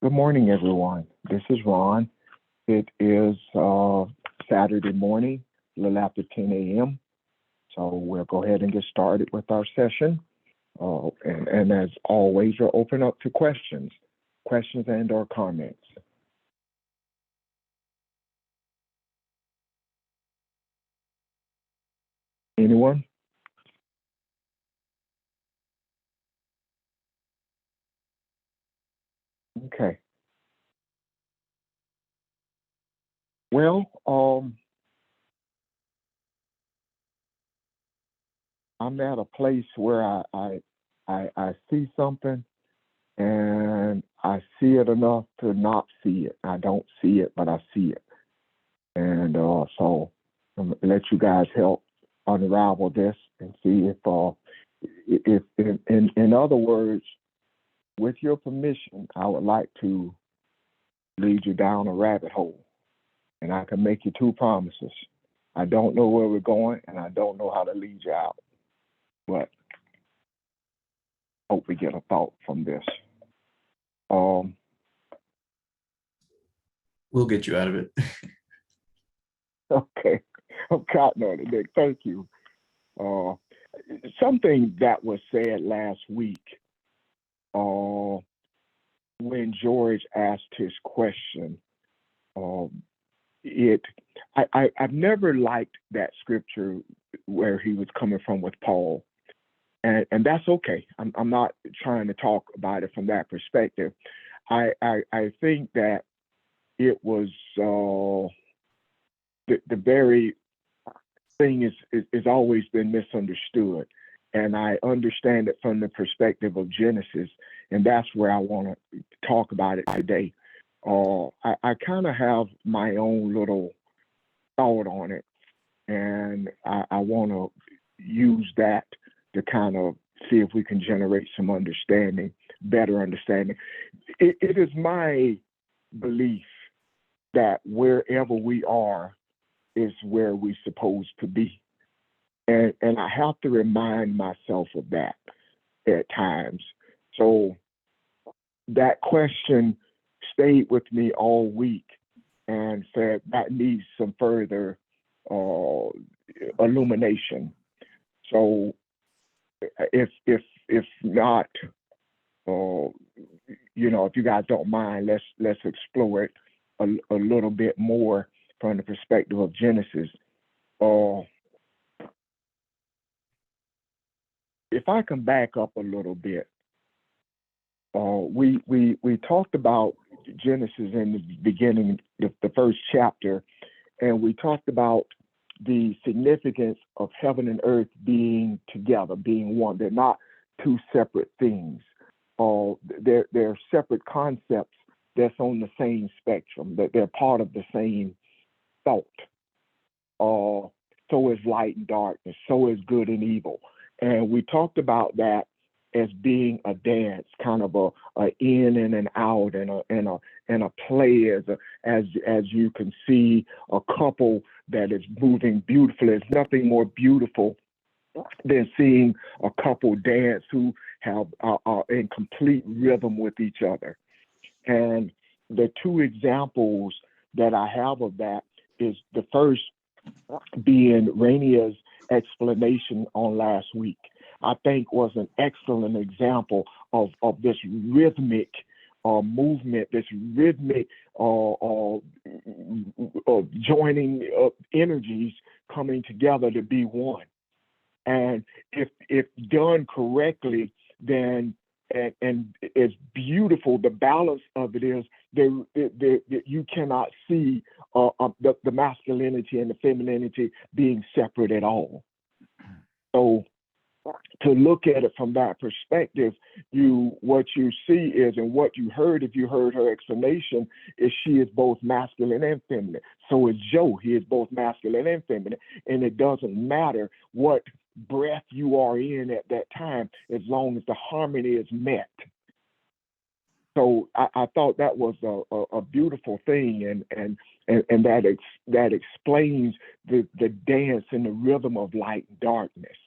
Good morning, everyone. This is Ron. It is Saturday morning, a little after 10 a.m. So we'll go ahead and get started with our session. And as always, we're open up to questions and or comments. Anyone? Okay. Well, I'm at a place where I see something and I see it enough to not see it. I don't see it, but I see it. And so I'm gonna let you guys help unravel this and see if in other words, with your permission, I would like to lead you down a rabbit hole. And I can make you two promises. I don't know where we're going and I don't know how to lead you out. But hope we get a thought from this. Um, We'll get you out of it. okay. I'm counting on it, Nick. Thank you. Something that was said last week when George asked his question, um, I've never liked that scripture where he was coming from with Paul. And that's okay. I'm not trying to talk about it from that perspective. I think that it was the very thing is always been misunderstood, and I understand it from the perspective of Genesis, and that's where I want to talk about it today. I kind of have my own little thought on it, and I want to use that to kind of see if we can generate some understanding, better understanding. It is my belief that wherever we are is where we're supposed to be. And I have to remind myself of that at times. So that question stayed with me all week and said that needs some further illumination. So if not, if you guys don't mind, let's explore it a little bit more from the perspective of Genesis. If I can back up a little bit, we talked about Genesis in the beginning, the first chapter, and we talked about the significance of heaven and earth being together, being one. They're not two separate things. They're separate concepts that's on the same spectrum, that they're part of the same thought. So is light and darkness, so is good and evil. And we talked about that as being a dance, kind of a in and an out, and a play as you can see a couple that is moving beautifully. There's nothing more beautiful than seeing a couple dance who are in complete rhythm with each other. And the two examples that I have of that is the first being Rainia's explanation on last week. I think was an excellent example of this rhythmic movement, this rhythmic joining energies coming together to be one. And if done correctly, then and it's beautiful. The balance of it is you cannot see the masculinity and the femininity being separate at all. So to look at it from that perspective, what you see is, and what you heard, if you heard her explanation, is she is both masculine and feminine. So is Joe. He is both masculine and feminine. And it doesn't matter what breath you are in at that time, as long as the harmony is met. So I thought that was a beautiful thing, and that explains the dance and the rhythm of light and darkness.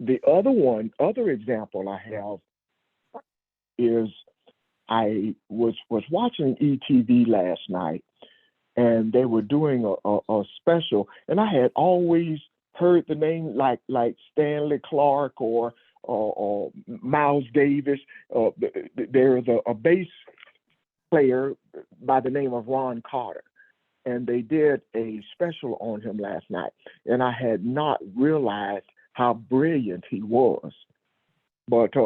The other example I have is I was watching ETV last night, and they were doing a special, and I had always heard the name like Stanley Clark or Miles Davis. There's a bass player by the name of Ron Carter, and they did a special on him last night, and I had not realized how brilliant he was. But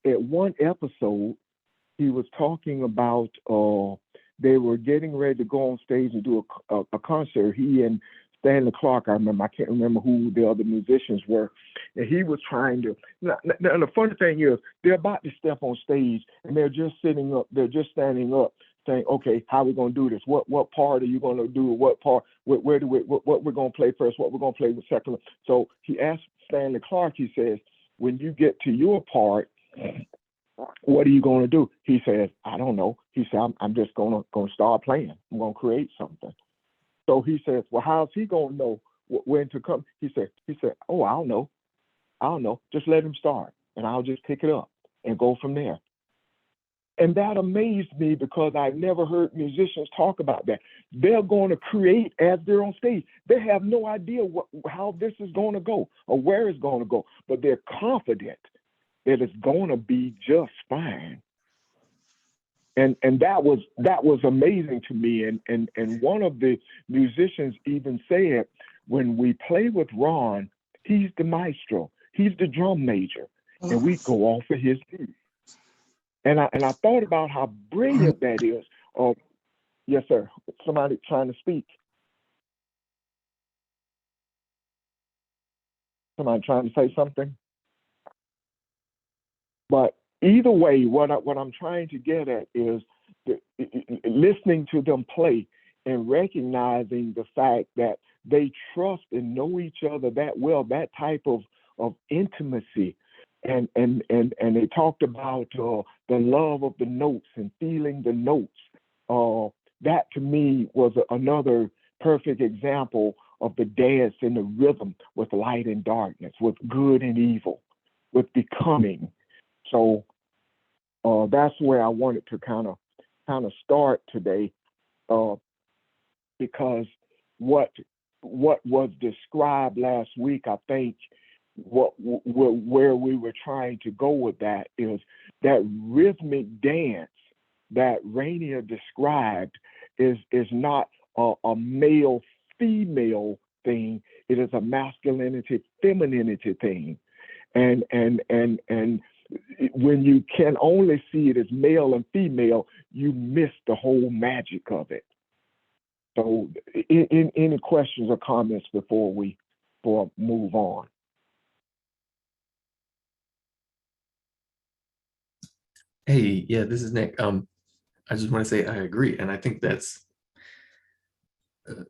at one episode, he was talking about they were getting ready to go on stage and do a concert. He and Stanley Clark, I remember. I can't remember who the other musicians were. And he was trying to. Now, the funny thing is, they're about to step on stage, and they're just sitting up. They're just standing up, saying, "Okay, how are we going to do this? What part are you going to do? What part? Where do we? What we're going to play first? What we're going to play with second?" So he asked Stanley Clark. He says, "When you get to your part, what are you going to do?" He says, "I don't know." He said, I'm just going to start playing. I'm going to create something." So he says, "Well, how's he going to know when to come?" He said, "Oh, I don't know. I don't know. Just let him start, and I'll just pick it up and go from there." And that amazed me because I never heard musicians talk about that. They're going to create as they're on stage. They have no idea how this is going to go or where it's going to go, but they're confident that it's going to be just fine. And that was amazing to me. And one of the musicians even said, when we play with Ron, he's the maestro, he's the drum major, and we go off of his beat. And I thought about how brilliant that is. Yes, sir. Somebody trying to speak. Somebody trying to say something. But either way, what I'm trying to get at is listening to them play and recognizing the fact that they trust and know each other that well, that type of intimacy. And they talked about the love of the notes and feeling the notes. That to me was another perfect example of the dance and the rhythm with light and darkness, with good and evil, with becoming. So that's where I wanted to kind of start today, because what was described last week, I think where we were trying to go with that is that rhythmic dance that Rainier described is not a male female thing. It is a masculinity femininity thing, and when you can only see it as male and female, you miss the whole magic of it. So, any questions or comments before we move on? Hey, yeah, this is Nick. I just want to say I agree, and I think that's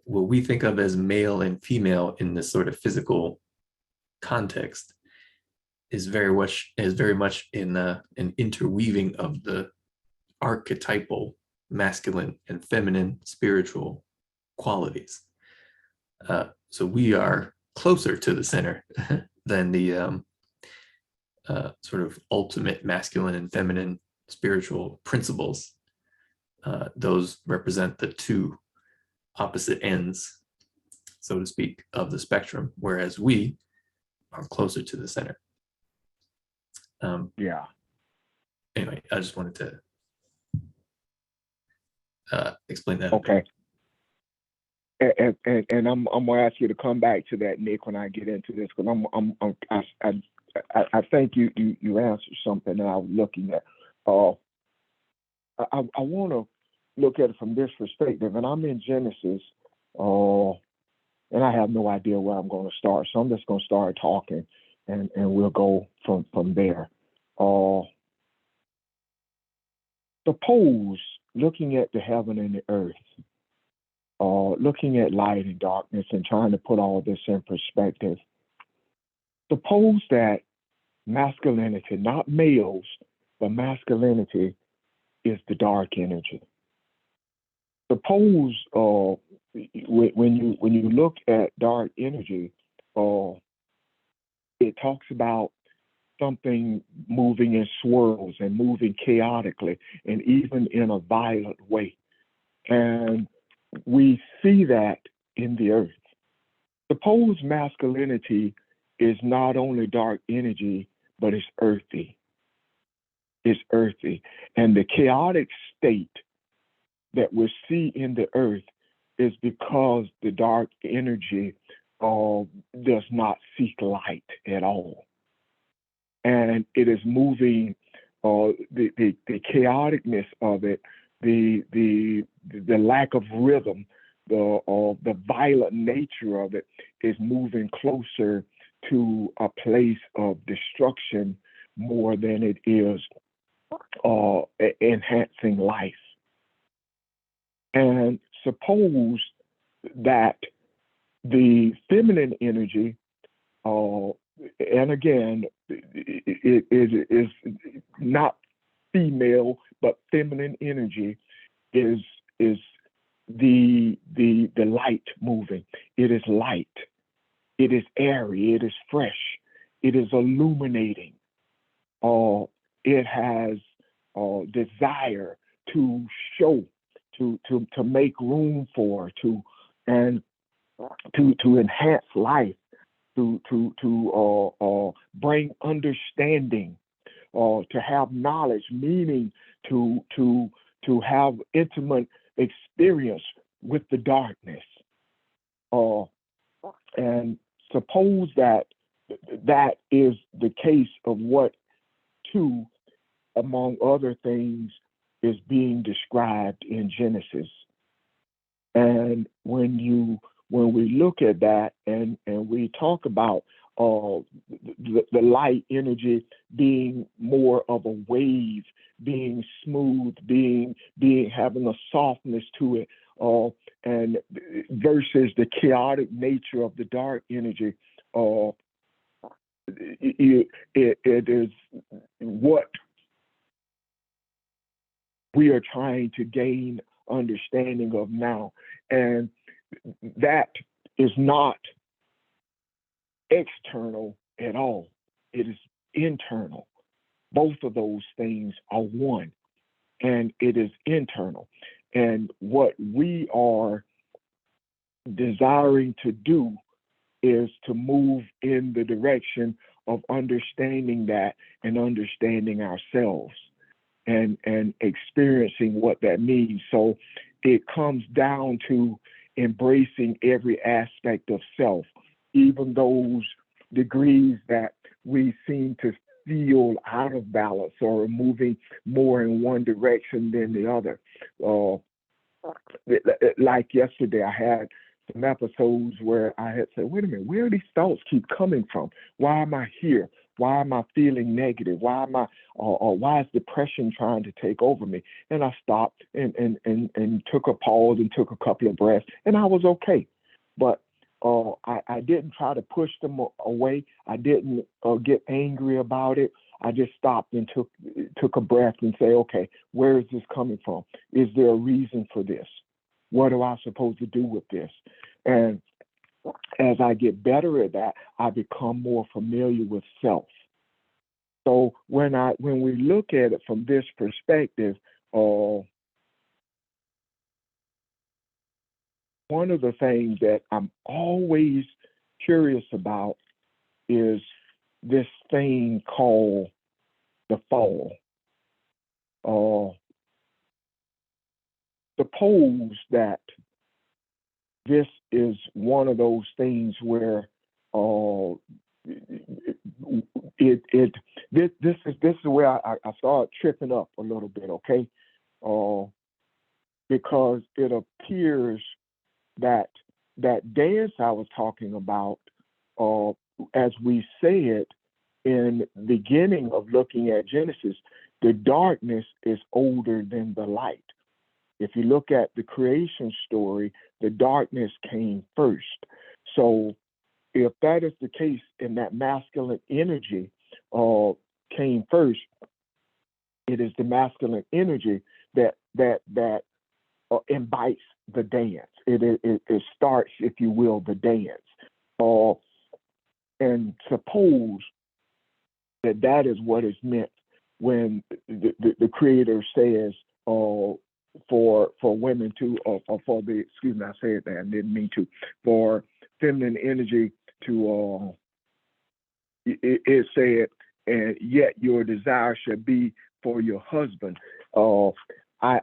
what we think of as male and female in this sort of physical context is very much in an interweaving of the archetypal masculine and feminine spiritual qualities. So we are closer to the center than the sort of ultimate masculine and feminine spiritual principles. Those represent the two opposite ends, so to speak, of the spectrum, whereas we are closer to the center. Yeah. Anyway, I just wanted to explain that. Okay. And I'm gonna ask you to come back to that, Nick, when I get into this, because I think you answered something that I was looking at. I want to look at it from this perspective, and I'm in Genesis, and I have no idea where I'm going to start, so I'm just going to start talking, and we'll go from there. Suppose looking at the heaven and the earth, looking at light and darkness, and trying to put all this in perspective. Suppose that masculinity, not males, but masculinity is the dark energy. Suppose when you look at dark energy, it talks about something moving in swirls and moving chaotically and even in a violent way. And we see that in the earth. Suppose masculinity is not only dark energy, but it's earthy. It's earthy. And the chaotic state that we see in the earth is because the dark energy does not seek light at all. And it is moving the chaoticness of it, the lack of rhythm, the violent nature of it is moving closer to a place of destruction more than it is enhancing life. And suppose that the feminine energy, and again, it is not female, but feminine energy is the light moving. It is light. It is airy. It is fresh. It is illuminating. It has desire to show, to make room for, to enhance life, to bring understanding, to have knowledge, meaning to have intimate experience with the darkness. And suppose that is the case of what, too, among other things, is being described in Genesis. And when we look at that and we talk about the light energy being more of a wave, being smooth, being having a softness to it, and versus the chaotic nature of the dark energy, it is what we are trying to gain understanding of now. And that is not external at all. It is internal. Both of those things are one, and it is internal. And what we are desiring to do is to move in the direction of understanding that and understanding ourselves and experiencing what that means. So it comes down to embracing every aspect of self, even those degrees that we seem to feel out of balance or moving more in one direction than the other. Like yesterday, I had some episodes where I had said, wait a minute, where do these thoughts keep coming from? Why am I here? Why am I feeling negative? Why am I, or why is depression trying to take over me? And I stopped and took a pause and took a couple of breaths, and I was okay. But I didn't try to push them away. I didn't get angry about it. I just stopped and took a breath and say, okay, where is this coming from? Is there a reason for this? What am I supposed to do with this? And as I get better at that, I become more familiar with self. So when we look at it from this perspective, one of the things that I'm always curious about is this thing called the fall. Suppose that this is one of those things where this is where I started tripping up a little bit, okay? Because it appears that dance I was talking about, as we said in the beginning of looking at Genesis, the darkness is older than the light. If you look at the creation story, the darkness came first. So if that is the case and that masculine energy came first, it is the masculine energy that invites the dance. It starts, if you will, the dance. And suppose that is what is meant when the Creator says, for women to, or for the, excuse me, I said that, I didn't mean to, for feminine energy to, it said, and yet your desire should be for your husband. I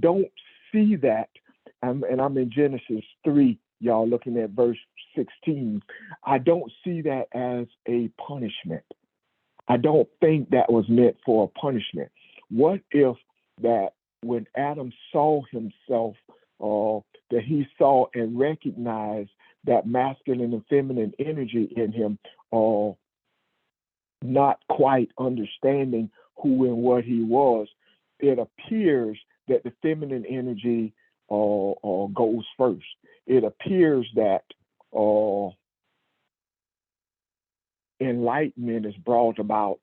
don't see that, and I'm in Genesis 3, y'all looking at verse 16. I don't see that as a punishment. I don't think that was meant for a punishment. What if that when Adam saw himself, that he saw and recognized that masculine and feminine energy in him, not quite understanding who and what he was, it appears that the feminine energy goes first. It appears that enlightenment is brought about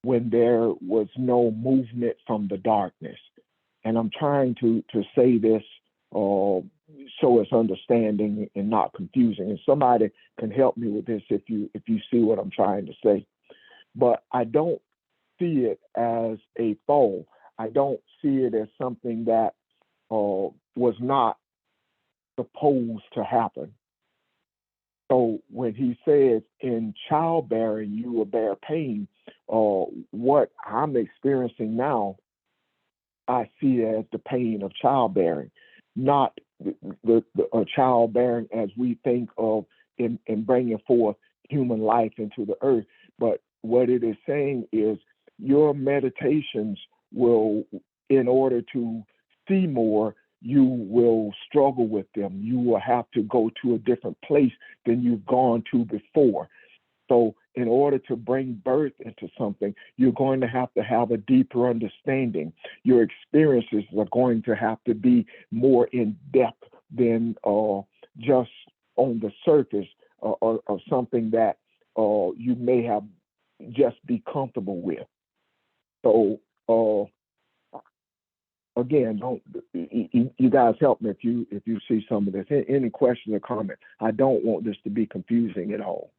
when there was no movement from the darkness. And I'm trying to say this so it's understanding and not confusing. And somebody can help me with this if you see what I'm trying to say. But I don't see it as a fall. I don't see it as something that was not supposed to happen. So when he says in childbearing you will bear pain, what I'm experiencing now, I see as the pain of childbearing, not the childbearing as we think of in bringing forth human life into the earth. But what it is saying is your meditations will, in order to see more, you will struggle with them. You will have to go to a different place than you've gone to before. So in order to bring birth into something, you're going to have a deeper understanding. Your experiences are going to have to be more in depth than just on the surface of something that you may have just be comfortable with. So again, don't you guys help me if you see some of this. Any questions or comments? I don't want this to be confusing at all.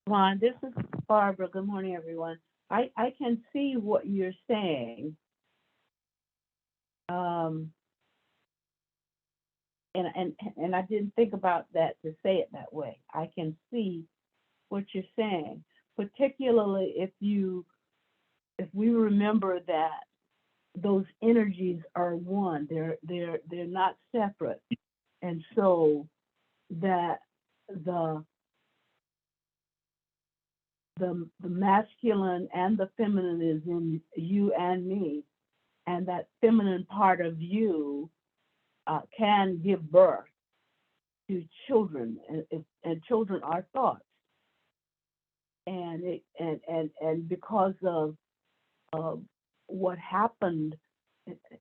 Juan, this is Barbara. Good morning, everyone. I can see what you're saying. And I didn't think about that to say it that way. I can see what you're saying, particularly if we remember that those energies are one. They're not separate, and so that the masculine and the feminine is in you and me, and that feminine part of you can give birth to children, and children are thoughts, and because of what happened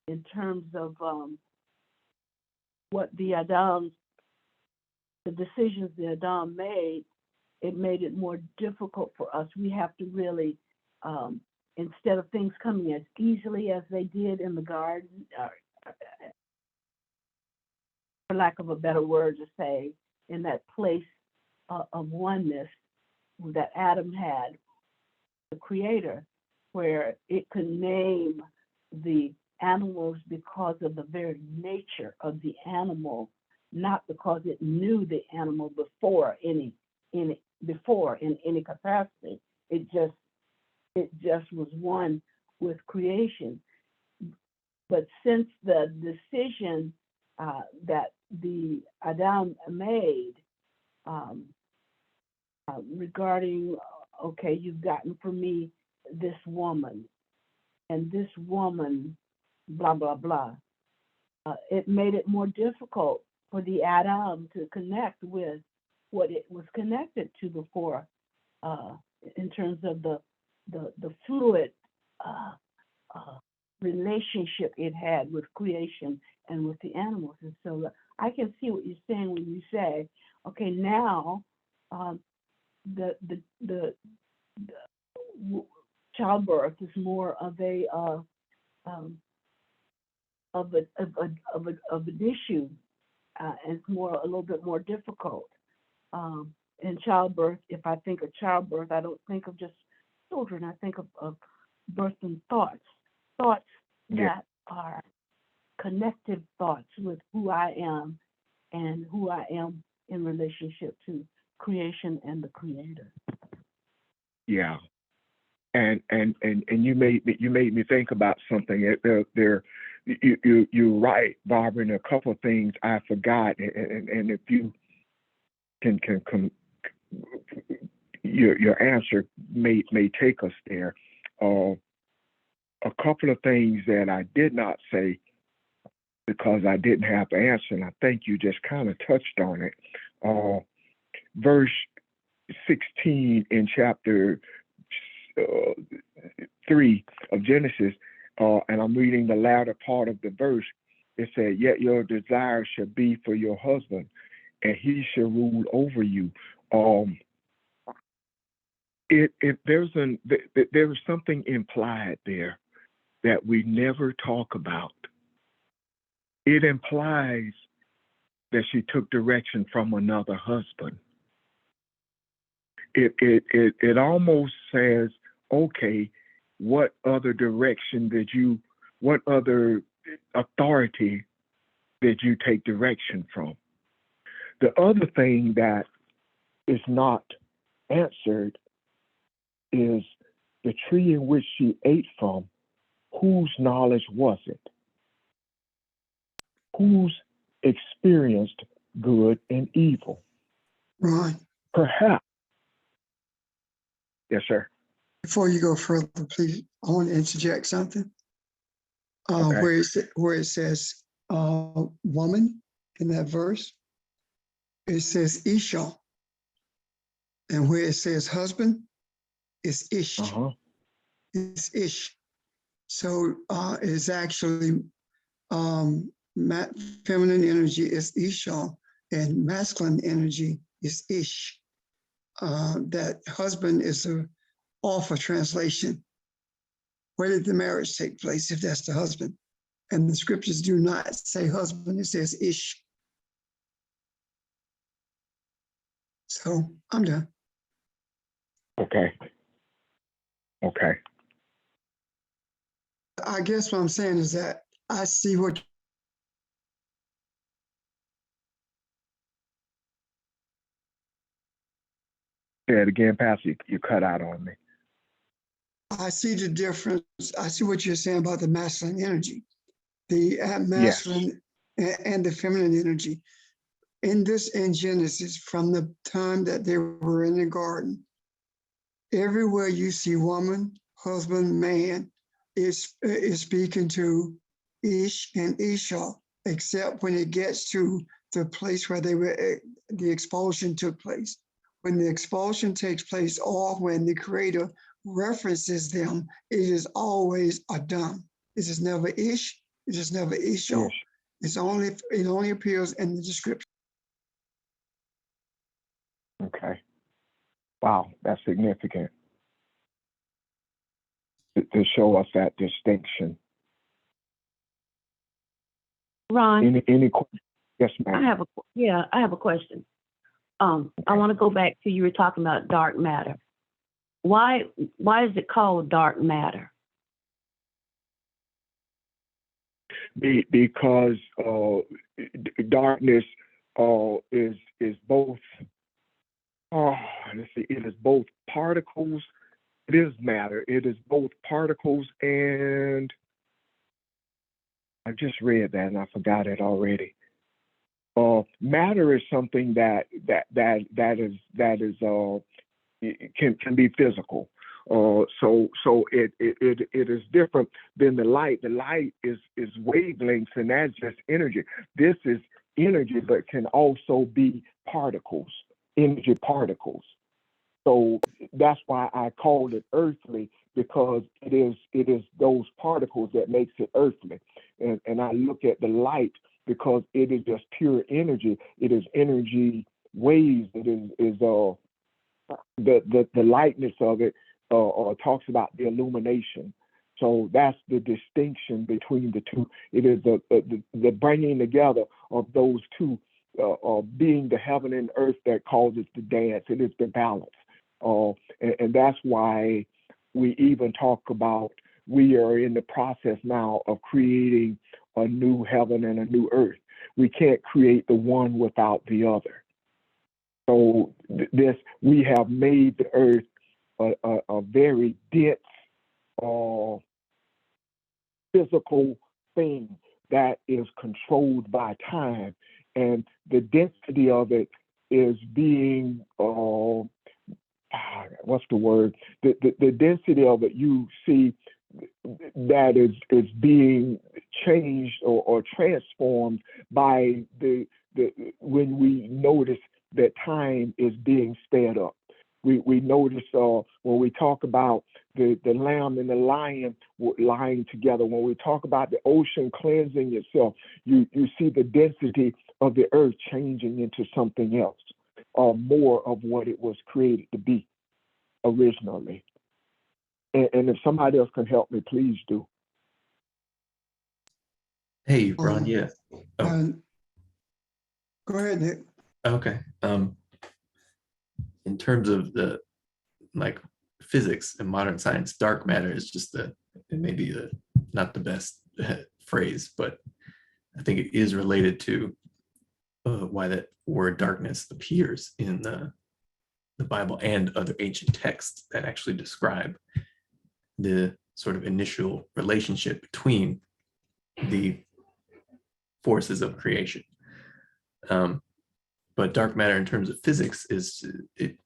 in terms of what the decisions the Adam made, it made it more difficult for us. We have to really, instead of things coming as easily as they did in the garden, for lack of a better word to say, in that place of oneness that Adam had, the Creator, where it could name the animals because of the very nature of the animal, not because it knew the animal before in any capacity. It just was one with creation. But since the decision that the Adam made regarding, okay, you've gotten for me this woman, and this woman, blah, blah, blah, it made it more difficult for the Adam to connect with what it was connected to before, in terms of the fluid relationship it had with creation and with the animals. And so I can see what you're saying when you say, okay, now the childbirth is more of a of an issue, and it's a little bit more difficult. In childbirth, if I think of childbirth, I don't think of just children. I think of birth and thoughts Yeah. that are connective thoughts with who I am and who I am in relationship to creation and the Creator. Yeah. And you made me think about something. You're right, Barbara, and a couple of things I forgot. And if you can your answer may take us there. A couple of things that I did not say because I didn't have the answer, and I think you just kind of touched on it. Verse 16 in chapter 3 of Genesis, and I'm reading the latter part of the verse. It said, "Yet your desire shall be for your husband, and he shall rule over you." There's something implied there that we never talk about. It implies that she took direction from another husband. It almost says, okay, what other authority did you take direction from? The other thing that is not answered is the tree in which she ate from, whose knowledge was it? Who's experienced good and evil? Ron, Perhaps. Yes, sir. before you go further, please, I want to interject something. Okay. Where it says woman in that verse, it says Isha. And where it says husband, it's Ish. Uh-huh. It's Ish. So it's actually feminine energy is Isha and masculine energy is Ish. That husband is a off a translation. Where did the marriage take place if that's the husband? And the scriptures do not say husband, it says Ish. So I'm done. Okay. I guess what I'm saying is that I see what Say it again, Pastor. You cut out on me. I see the difference. I see what you're saying about the masculine energy, the masculine and the feminine energy. In Genesis, from the time that they were in the garden, everywhere you see woman, husband, man is speaking to Ish and Isha, except when it gets to the place where the expulsion took place. When the expulsion takes place, or when the Creator references them, it is always Adam. It is never Ish. It is never Isha. Yes. It only appears in the description. Okay. Wow, that's significant to show us that distinction. Ron, Any questions? Yes, ma'am. I have a question. I want to go back to you were talking about dark matter. Why is it called dark matter? Because darkness is both. Let's see. It is both particles. It is matter. It is both particles and. I just read that and I forgot it already. Matter is something that can be physical. So it is different than the light. The light is wavelengths, and that's just energy. This is energy, but can also be particles, energy particles. So that's why I called it earthly, because it is those particles that makes it earthly. And I look at the light because it is just pure energy. It is energy waves. It is the lightness of it talks about the illumination. So that's the distinction between the two. It is the bringing together of those two, being the heaven and earth that causes the dance. It is the balance. And that's why we even talk about we are in the process now of creating a new heaven and a new earth. We can't create the one without the other. So we have made the earth a very dense physical thing that is controlled by time, and the density of it is being what's the word? The density of it, you see, that is being changed or transformed by the when we notice that time is being sped up. We notice when we talk about the lamb and the lion lying together, when we talk about the ocean cleansing itself, you see the density of the earth changing into something else, more of what it was created to be originally. And if somebody else can help me, please do. Hey, Ron, yeah. Oh, Go ahead, Nick. okay. In terms of the like physics and modern science, dark matter is just maybe not the best phrase, but I think it is related to why that word darkness appears in the Bible and other ancient texts that actually describe the sort of initial relationship between the forces of creation. But dark matter in terms of physics is it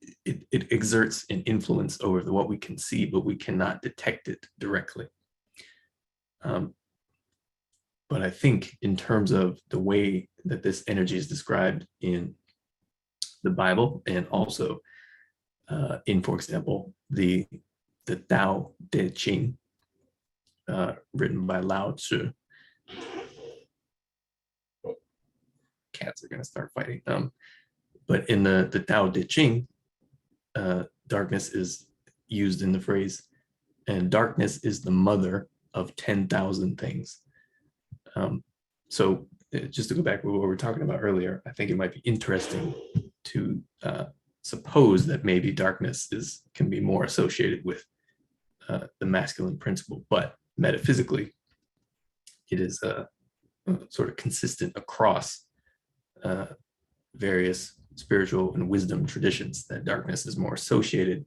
exerts an influence over what we can see, but we cannot detect it directly. But I think in terms of the way that this energy is described in the Bible, and also in, for example, the Tao Te Ching, written by Lao Tzu. Cats are going to start fighting. But in the Tao Te Ching, darkness is used in the phrase, and darkness is the mother of 10,000 things. So just to go back to what we were talking about earlier, I think it might be interesting to suppose that maybe darkness can be more associated with the masculine principle, but metaphysically, it is sort of consistent across various spiritual and wisdom traditions that darkness is more associated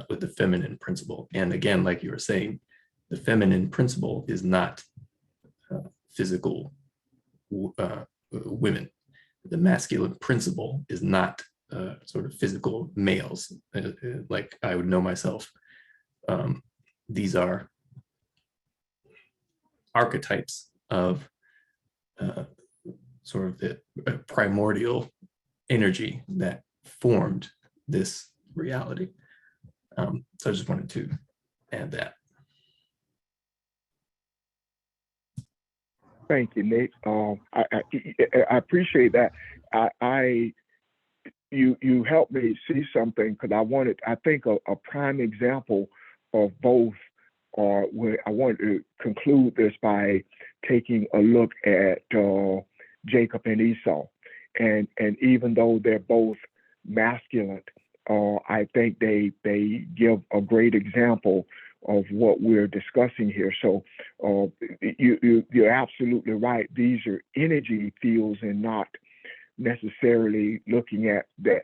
with the feminine principle. And again, like you were saying, the feminine principle is not physical women. The masculine principle is not sort of physical males, like I would know myself. These are archetypes of sort of the primordial energy that formed this reality. So I just wanted to add that. Thank you, Nick. I appreciate that. You helped me see something, because I think a prime example of both, where I want to conclude this by taking a look at Jacob and Esau. And even though they're both masculine, I think they give a great example of what we're discussing here. So you're absolutely right. These are energy fields and not necessarily looking at the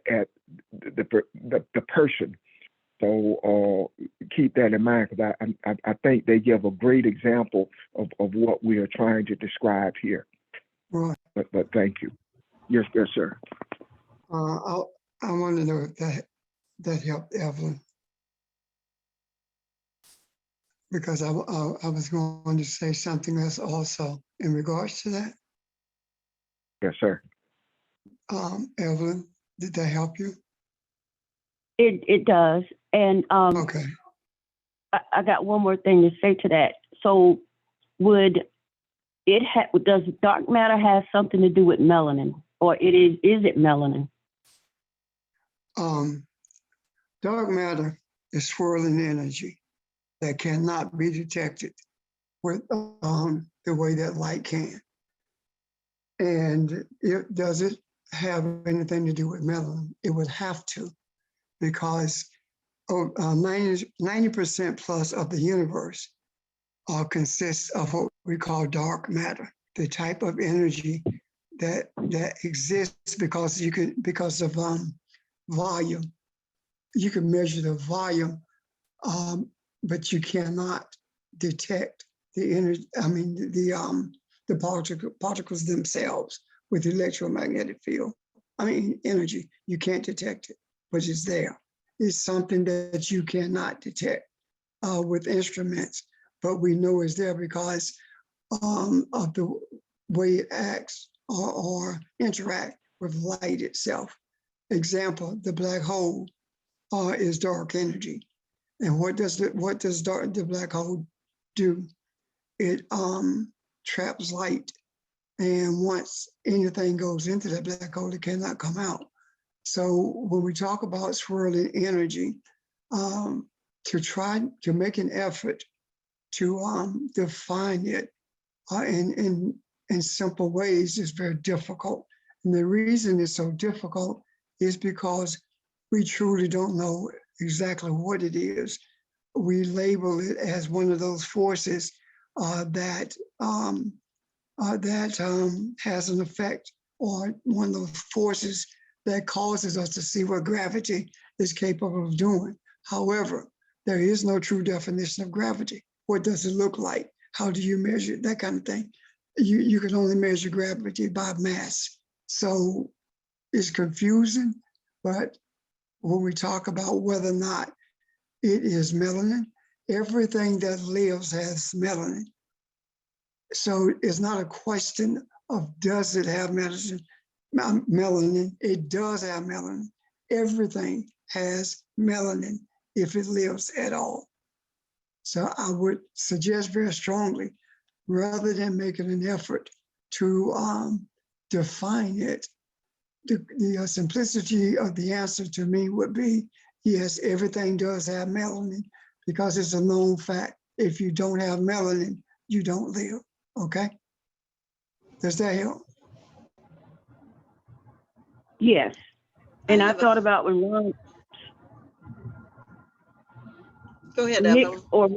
person. So keep that in mind, because I think they give a great example of what we are trying to describe here. Right. But thank you. Yes, sir. I want to know if that helped Evelyn, because I was going to say something else also in regards to that. Yes, sir. Evelyn, did that help you? It does. And Okay. I got one more thing to say to that. So does dark matter have something to do with melanin, or is it melanin? Dark matter is swirling energy. that cannot be detected with the way that light can. And does it have anything to do with melanin? It would have to, because 90% plus of the universe consists of what we call dark matter, the type of energy that exists because of volume. You can measure the volume, but you cannot detect the energy. I mean, the particles themselves with the electromagnetic field. I mean, energy. You can't detect it, but it's there. It's something that you cannot detect with instruments, but we know it's there because of the way it acts or interact with light itself. Example: the black hole is dark energy, and what does the black hole do? It traps light, and once anything goes into that black hole, it cannot come out. So when we talk about swirling energy, to try to make an effort to define it in simple ways is very difficult. And the reason it's so difficult is because we truly don't know exactly what it is. We label it as one of those forces that has an effect, or one of those forces that causes us to see what gravity is capable of doing. However, there is no true definition of gravity. What does it look like? How do you measure it? That kind of thing. You can only measure gravity by mass. So it's confusing, but when we talk about whether or not it is melanin, everything that lives has melanin. So it's not a question of does it have melanin? It does have melanin. Everything has melanin if it lives at all. So I would suggest very strongly, rather than making an effort to define it, the simplicity of the answer to me would be, yes, everything does have melanin, because it's a known fact. If you don't have melanin, you don't live, okay? Does that help? Yes. And I have a- thought about when Ron, Go ahead, Nick Evelyn. or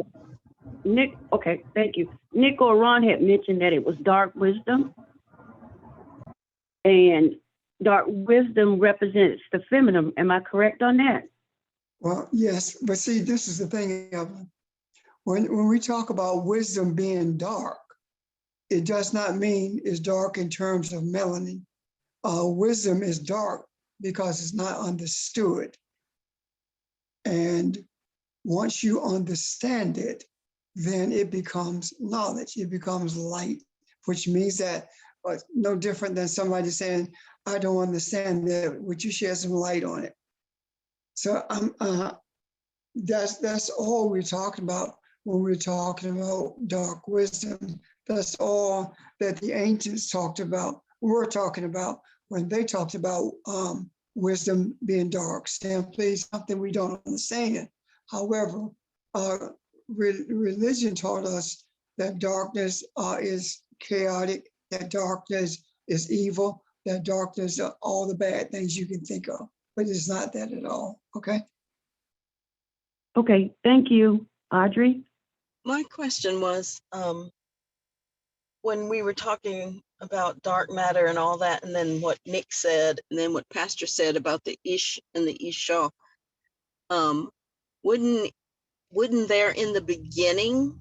Nick, okay, thank you. Nick or Ron had mentioned that it was dark wisdom. And dark wisdom represents the feminine. Am I correct on that? Well, yes, but see, this is the thing, Evelyn. When we talk about wisdom being dark, it does not mean it's dark in terms of melanin. Wisdom is dark because it's not understood. And once you understand it, then it becomes knowledge, it becomes light, which means that no different than somebody saying, I don't understand that, would you shed some light on it? So that's all we're talking about when we're talking about dark wisdom. That's all that the ancients talked about, were talking about when they talked about wisdom being dark, simply something we don't understand. However, religion taught us that darkness is chaotic, that darkness is evil, that darkness are all the bad things you can think of, but it's not that at all, okay? Okay, thank you. Audrey? My question was, when we were talking about dark matter and all that, and then what Nick said, and then what Pastor said about the Ish and the Isha, wouldn't there in the beginning,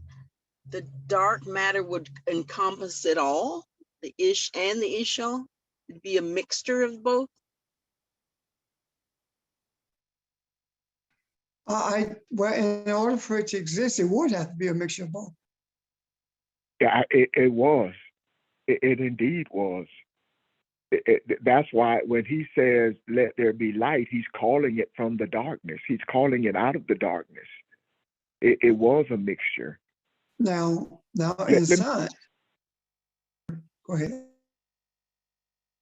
the dark matter would encompass it all, the Ish and the Isha? It'd be a mixture of both? Well, in order for it to exist, it would have to be a mixture of both. Yeah, it was. It indeed was. That's why when he says, let there be light, he's calling it from the darkness. He's calling it out of the darkness. It was a mixture. Now Let- in let me- science, go ahead.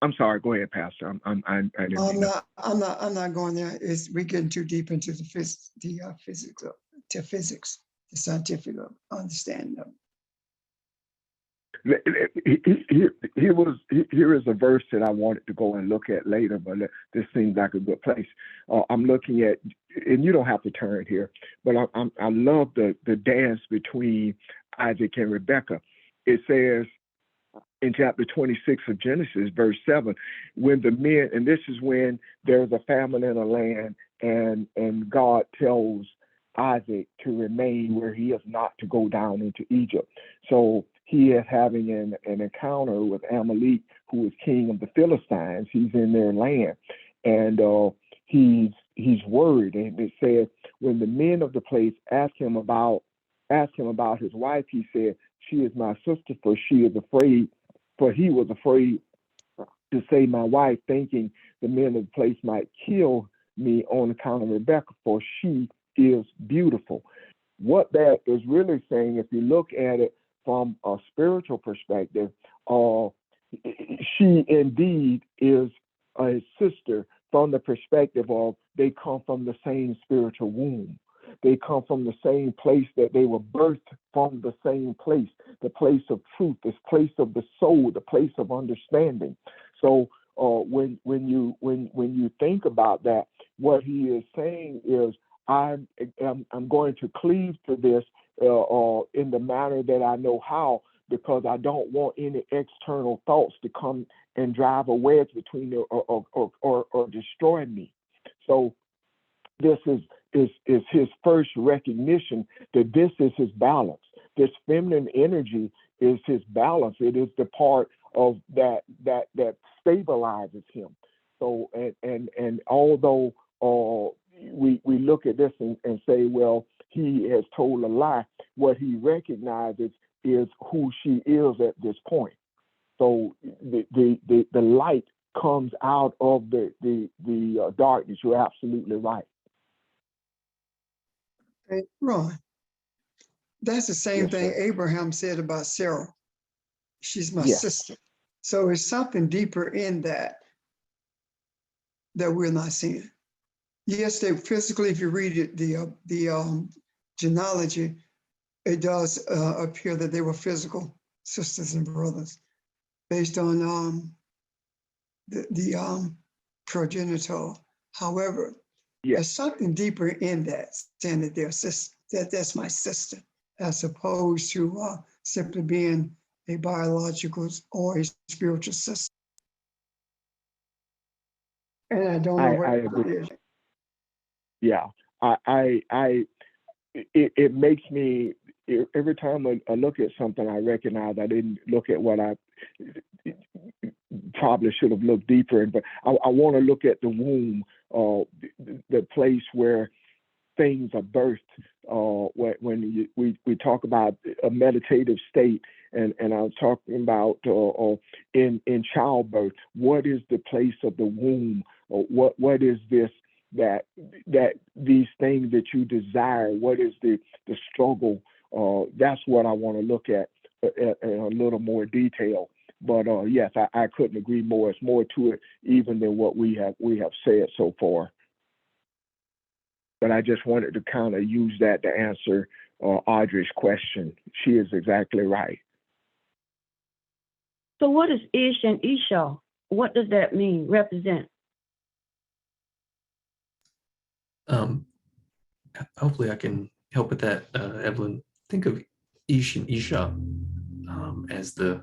I'm sorry. Go ahead, Pastor. I didn't mean to- I'm not going there. We getting too deep into the physics. the scientific understanding of it. Here is a verse that I wanted to go and look at later, but this seems like a good place. I'm looking at, and you don't have to turn here, but I love the dance between Isaac and Rebekah. It says in chapter 26 of Genesis, verse 7, when the men, and this is when there's a famine in a land, and God tells Isaac to remain where he is, not to go down into Egypt. So he is having an encounter with Amalek, who is king of the Philistines. He's in their land, and he's worried. And it says, when the men of the place asked him about his wife, he said, "She is my sister," for she is afraid. For he was afraid to say my wife, thinking the men of the place might kill me on account of Rebekah, for she is beautiful. What that is really saying, if you look at it from a spiritual perspective, she indeed is a sister from the perspective of they come from the same spiritual womb. They come from the same place, that they were birthed from the same place, the place of truth, this place of the soul, the place of understanding. So when you think about that, what he is saying is, I'm going to cleave to this in the manner that I know how, because I don't want any external thoughts to come and drive a wedge between me or destroy me. So this is his first recognition that this is his balance. This feminine energy is his balance. It is the part of that stabilizes him. So and although we look at this and say, well, he has told a lie, what he recognizes is who she is at this point. So the light comes out of the darkness. You're absolutely right. Hey, Ron, that's the same Yes, thing sir. Abraham said about Sarah. She's my Yeah. sister. So it's something deeper in that we're not seeing. Yes, they physically, if you read it, the genealogy, it does appear that they were physical sisters and brothers based on the progenitor. However, Yeah. there's something deeper in that, saying that they're that's my sister, as opposed to simply being a biological or a spiritual sister. And I don't know what I it agree. is. Yeah. It makes me, every time I look at something, I recognize I didn't look at what I probably should have looked deeper in, but I want to look at the womb, the place where things are birthed. When we talk about a meditative state, and I'm talking about in childbirth, what is the place of the womb? What is this that these things that you desire? What is the struggle? That's what I want to look at in a little more detail. But yes, I couldn't agree more. It's more to it even than what we have said so far. But I just wanted to kind of use that to answer Audrey's question. She is exactly right. So what is Ish and Isha? What does that mean, represent? Hopefully I can help with that, Evelyn. Think of Ish and Isha as the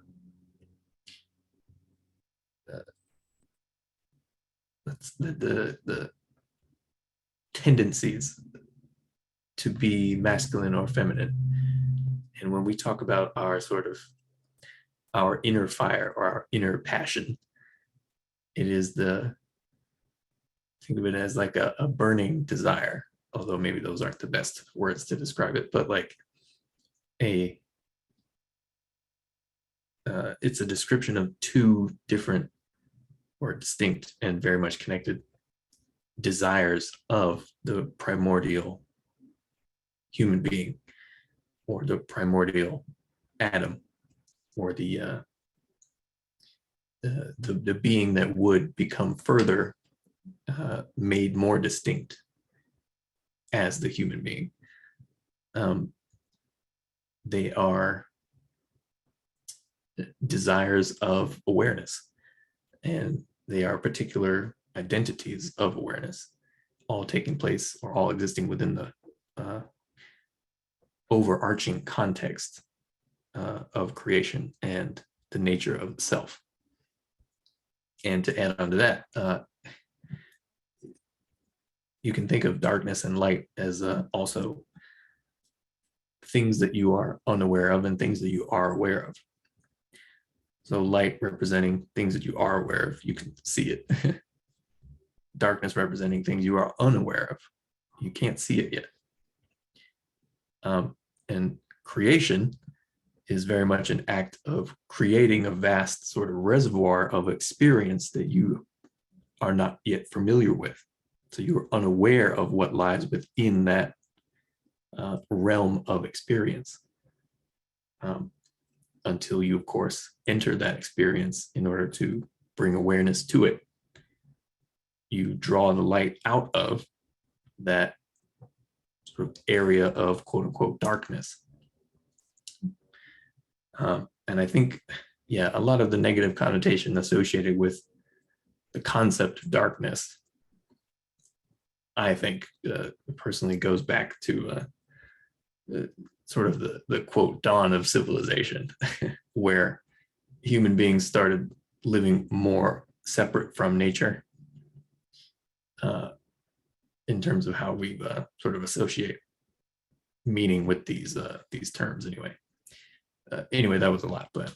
tendencies to be masculine or feminine. And when we talk about our our inner fire or our inner passion, it is think of it as like a burning desire, although maybe those aren't the best words to describe it, but like it's a description of two different or distinct and very much connected desires of the primordial human being, or the primordial Adam, or the being that would become further made more distinct as the human being. they are desires of awareness, and they are particular identities of awareness, all taking place or all existing within the overarching context of creation and the nature of the self. And to add on to that, you can think of darkness and light as also things that you are unaware of and things that you are aware of. So light representing things that you are aware of, you can see it. Darkness representing things you are unaware of, you can't see it yet. And creation is very much an act of creating a vast sort of reservoir of experience that you are not yet familiar with. So you are unaware of what lies within that realm of experience until you, of course, enter that experience in order to bring awareness to it. You draw the light out of that sort of area of quote unquote darkness. And I think, yeah, a lot of the negative connotation associated with the concept of darkness, I think personally goes back to sort of the quote dawn of civilization, where human beings started living more separate from nature in terms of how we sort of associate meaning with these terms anyway. Anyway, that was a lot, but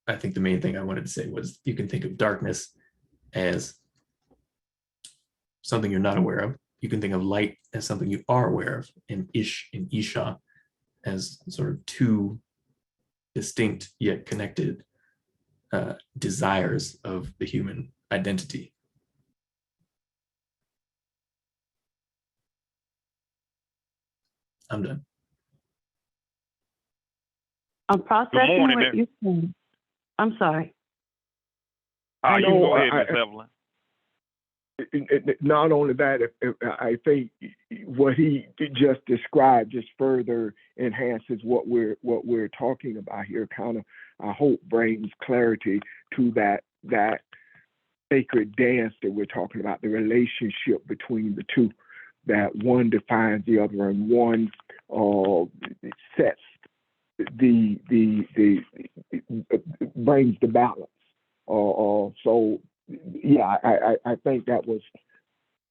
I think the main thing I wanted to say was you can think of darkness as something you're not aware of. You can think of light as something you are aware of, and Ish and Isha as sort of two distinct yet connected desires of the human identity. I'm done. I'm processing morning, what you're saying. I'm sorry. You can No, go ahead, Miss Evelyn. Not only that, I think what he just described just further enhances what we're talking about here. Kind of, I hope, brings clarity to that sacred dance that we're talking about, the relationship between the two, that one defines the other and one sets the brings the balance. So yeah, I think that was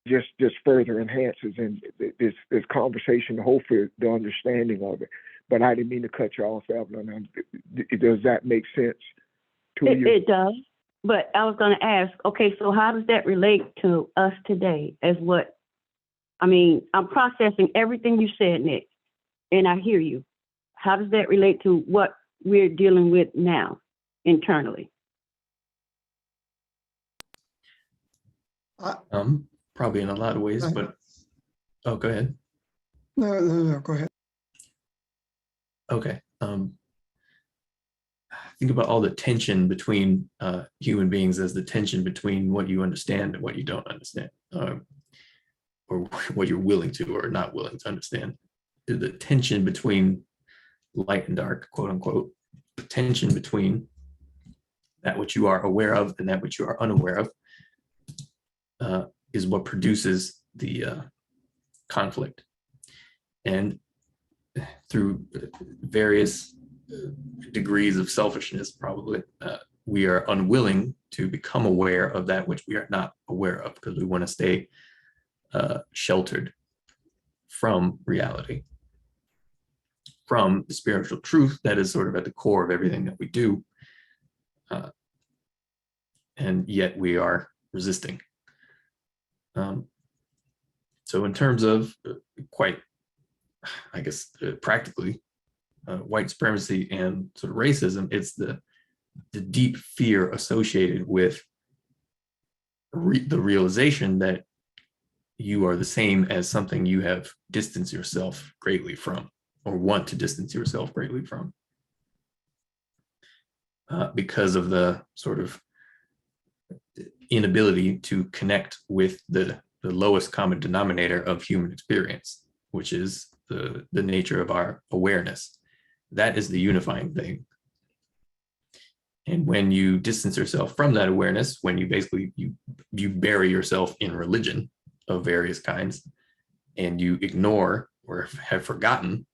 just further enhances in this conversation, hopefully the understanding of it. But I didn't mean to cut you off, Evelyn. Does that make sense to you? It does. But I was going to ask, okay, so how does that relate to us today as what, I mean, I'm processing everything you said, Nick, and I hear you. How does that relate to what we're dealing with now internally? Probably in a lot of ways, but oh, go ahead. No, go ahead. Okay. Think about all the tension between human beings as the tension between what you understand and what you don't understand, or what you're willing to or not willing to understand. The tension between light and dark, quote unquote, the tension between that which you are aware of and that which you are unaware of is what produces the conflict. And through various degrees of selfishness, probably, we are unwilling to become aware of that which we are not aware of because we want to stay sheltered from reality, from the spiritual truth that is sort of at the core of everything that we do. And yet we are resisting. So in terms of quite, I guess, practically, white supremacy and sort of racism, it's the deep fear associated with the realization that you are the same as something you have distanced yourself greatly from, or want to distance yourself greatly from, because of the sort of inability to connect with the lowest common denominator of human experience, which is the nature of our awareness. That is the unifying thing. And when you distance yourself from that awareness, when you basically you bury yourself in religion of various kinds, and you ignore or have forgotten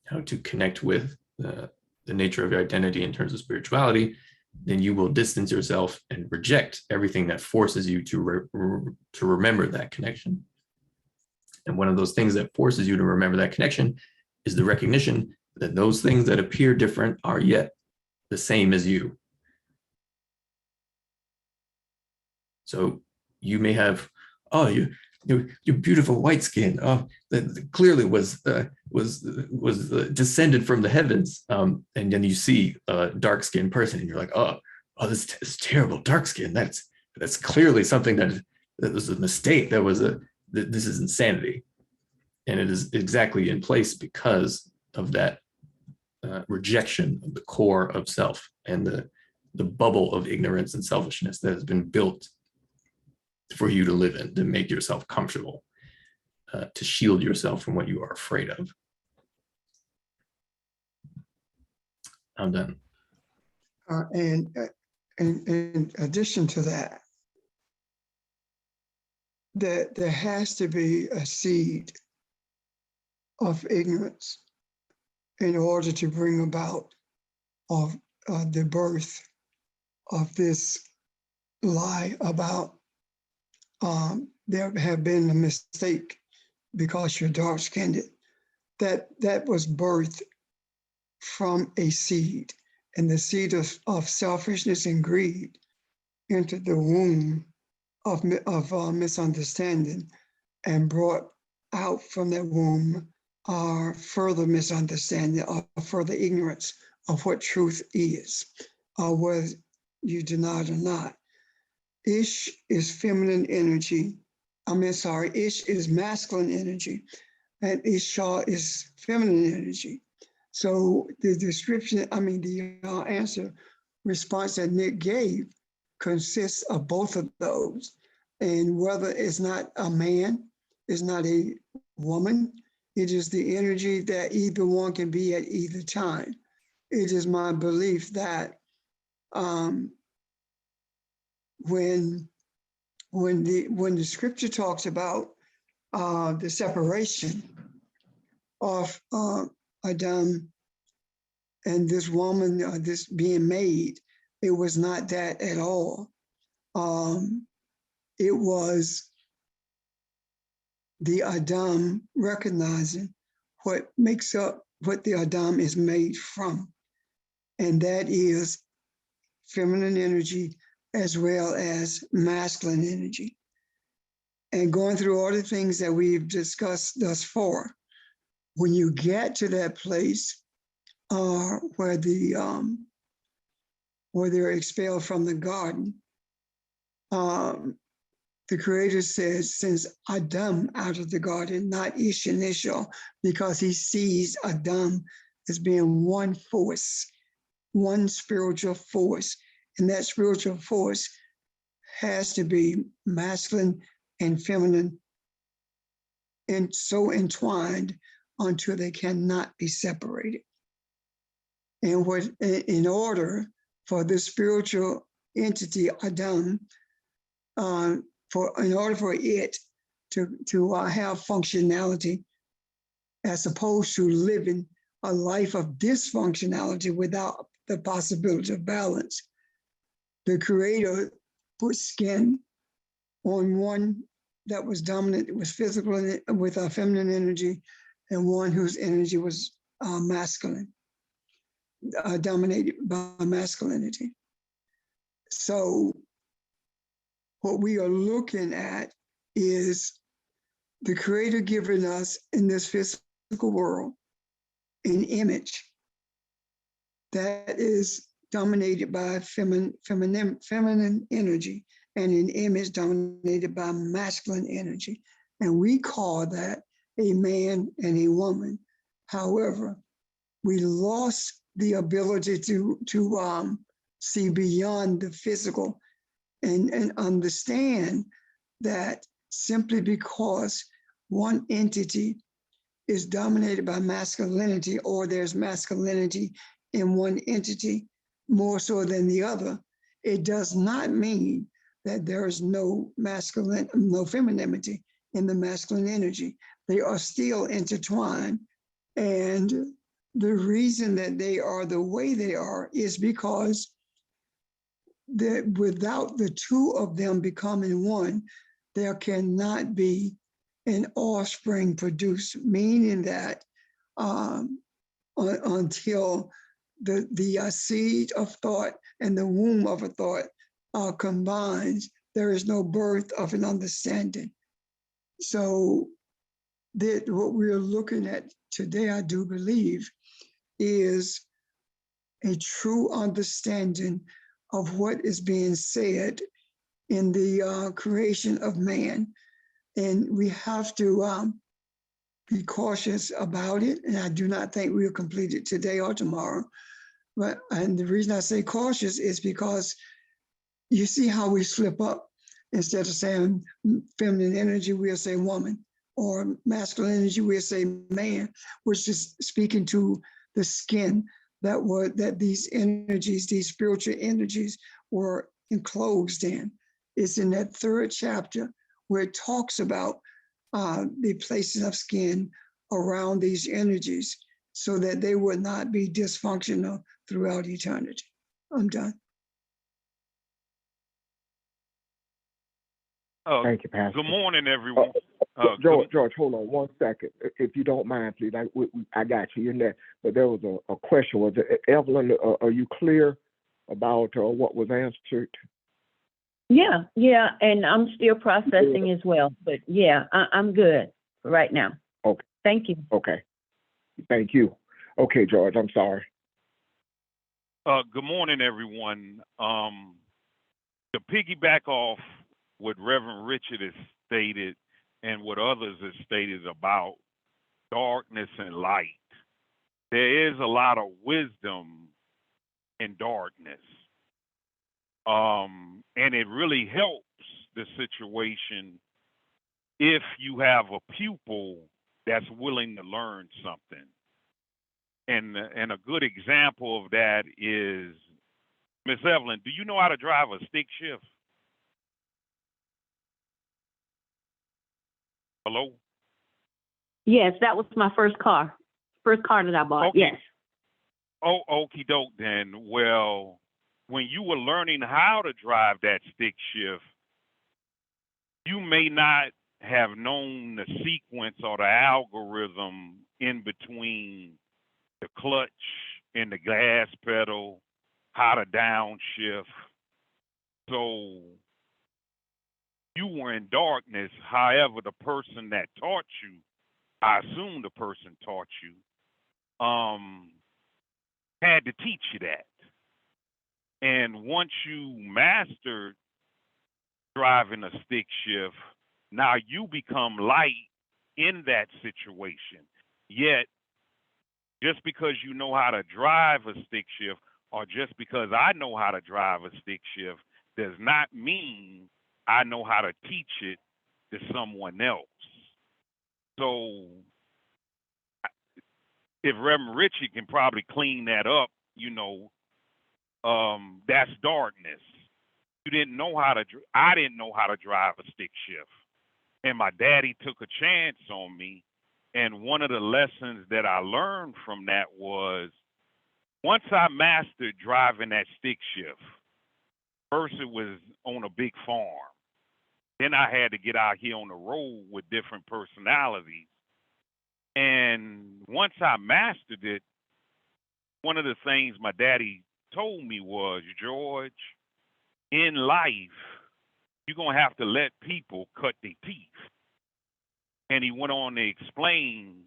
how to connect with the nature of your identity in terms of spirituality, then you will distance yourself and reject everything that forces you to remember that connection. And one of those things that forces you to remember that connection is the recognition that those things that appear different are yet the same as you. So you may have, oh, your beautiful white skin, oh, that clearly was descended from the heavens. And then you see a dark skinned person, and you're like, oh, this is terrible dark skin. That's clearly something that was a mistake. This is insanity, and it is exactly in place because of that rejection of the core of self and the bubble of ignorance and selfishness that has been built for you to live in, to make yourself comfortable, to shield yourself from what you are afraid of. I'm done. And in addition to that, there has to be a seed of ignorance in order to bring about the birth of this lie about there have been a mistake because you're dark-skinned. That was birthed from a seed, and the seed of selfishness and greed entered the womb of misunderstanding and brought out from that womb further misunderstanding or further ignorance of what truth is, whether you deny it or not. Ish is feminine energy. Ish is masculine energy, and Isha is feminine energy. So the description, the answer response that Nick gave consists of both of those. And whether it's not a man, it's not a woman, it is the energy that either one can be at either time. It is my belief that when the scripture talks about the separation of Adam and this woman, this being made, it was not that at all. It was the Adam recognizing what makes up what the Adam is made from, and that is feminine energy as well as masculine energy. And going through all the things that we've discussed thus far, when you get to that place where they're expelled from the garden, the Creator says, since Adam out of the garden, not Ish and Isha, because he sees Adam as being one force, one spiritual force. And that spiritual force has to be masculine and feminine and so entwined until they cannot be separated. And in order for this spiritual entity, Adam, in order for it to have functionality, as opposed to living a life of dysfunctionality without the possibility of balance, the Creator put skin on one that was dominant, it was physical with a feminine energy, and one whose energy was masculine, dominated by masculinity. So what we are looking at is the Creator giving us in this physical world an image that is dominated by feminine energy and an image dominated by masculine energy. And we call that a man and a woman. However, we lost the ability to see beyond the physical and understand that simply because one entity is dominated by masculinity, or there's masculinity in one entity more so than the other, it does not mean that there is no femininity in the masculine energy. They are still intertwined. And the reason that they are the way they are is because that without the two of them becoming one, there cannot be an offspring produced, meaning that until the seed of thought and the womb of a thought combines, there is no birth of an understanding. So that what we're looking at today, I do believe, is a true understanding of what is being said in the creation of man. And we have to be cautious about it. And I do not think we'll complete it today or tomorrow. And the reason I say cautious is because you see how we slip up. Instead of saying feminine energy, we'll say woman, or masculine energy, we'll say man, which is speaking to the skin that these energies, these spiritual energies were enclosed in. It's in that third chapter where it talks about the placing of skin around these energies so that they would not be dysfunctional throughout eternity. I'm done. Thank you, Pastor. Good morning, everyone. George, hold on 1 second, if you don't mind, please. I got you. You're there. But there was a question. Was it Evelyn? Are you clear about what was answered? Yeah, and I'm still processing as well, but yeah, I'm good right now. Okay. Thank you. Okay. Thank you. Okay, George, I'm sorry. Good morning, everyone. To piggyback off what Reverend Richard has stated and what others have stated about darkness and light, there is a lot of wisdom in darkness. And it really helps the situation if you have a pupil that's willing to learn something. And a good example of that is, Miss Evelyn, do you know how to drive a stick shift? Hello? Yes, that was my first car that I bought. Okay. Yes. Oh, okie doke then. Well, when you were learning how to drive that stick shift, you may not have known the sequence or the algorithm in between the clutch and the gas pedal, how to downshift. So you were in darkness. However, the person that taught you, I assume the person taught you, had to teach you that. And once you mastered driving a stick shift, now you become light in that situation. Yet, just because you know how to drive a stick shift, or just because I know how to drive a stick shift, does not mean I know how to teach it to someone else. So, if Reverend Richie can probably clean that up, that's darkness. You didn't know how to. I didn't know how to drive a stick shift, and my daddy took a chance on me. And one of the lessons that I learned from that was, once I mastered driving that stick shift, first it was on a big farm. Then I had to get out here on the road with different personalities. And once I mastered it, one of the things my daddy told me was, George, in life, you're going to have to let people cut their teeth. And he went on to explain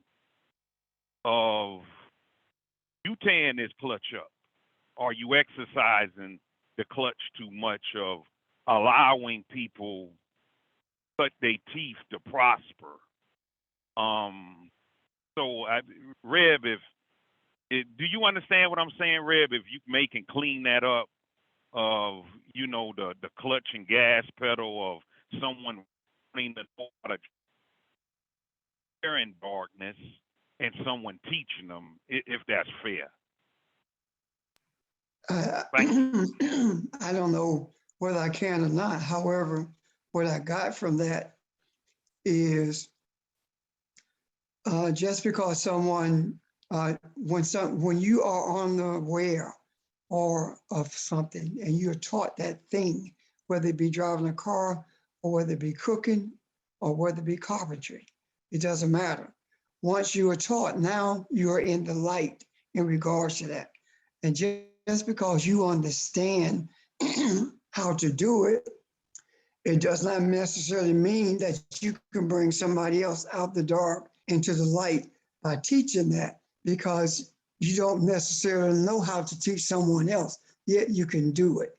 of you tearing this clutch up. Are you exercising the clutch too much, of allowing people cut their teeth to prosper? Reb, do you understand what I'm saying, Reb? If you can clean that up of, the clutch and gas pedal of someone wanting to know how to in darkness, and someone teaching them, if that's fair. I don't know whether I can or not. However, what I got from that is just because someone, when you are unaware or of something and you're taught that thing, whether it be driving a car or whether it be cooking or whether it be carpentry, it doesn't matter. Once you are taught, now you are in the light in regards to that. And just because you understand how to do it, it does not necessarily mean that you can bring somebody else out the dark into the light by teaching that, because you don't necessarily know how to teach someone else, yet you can do it.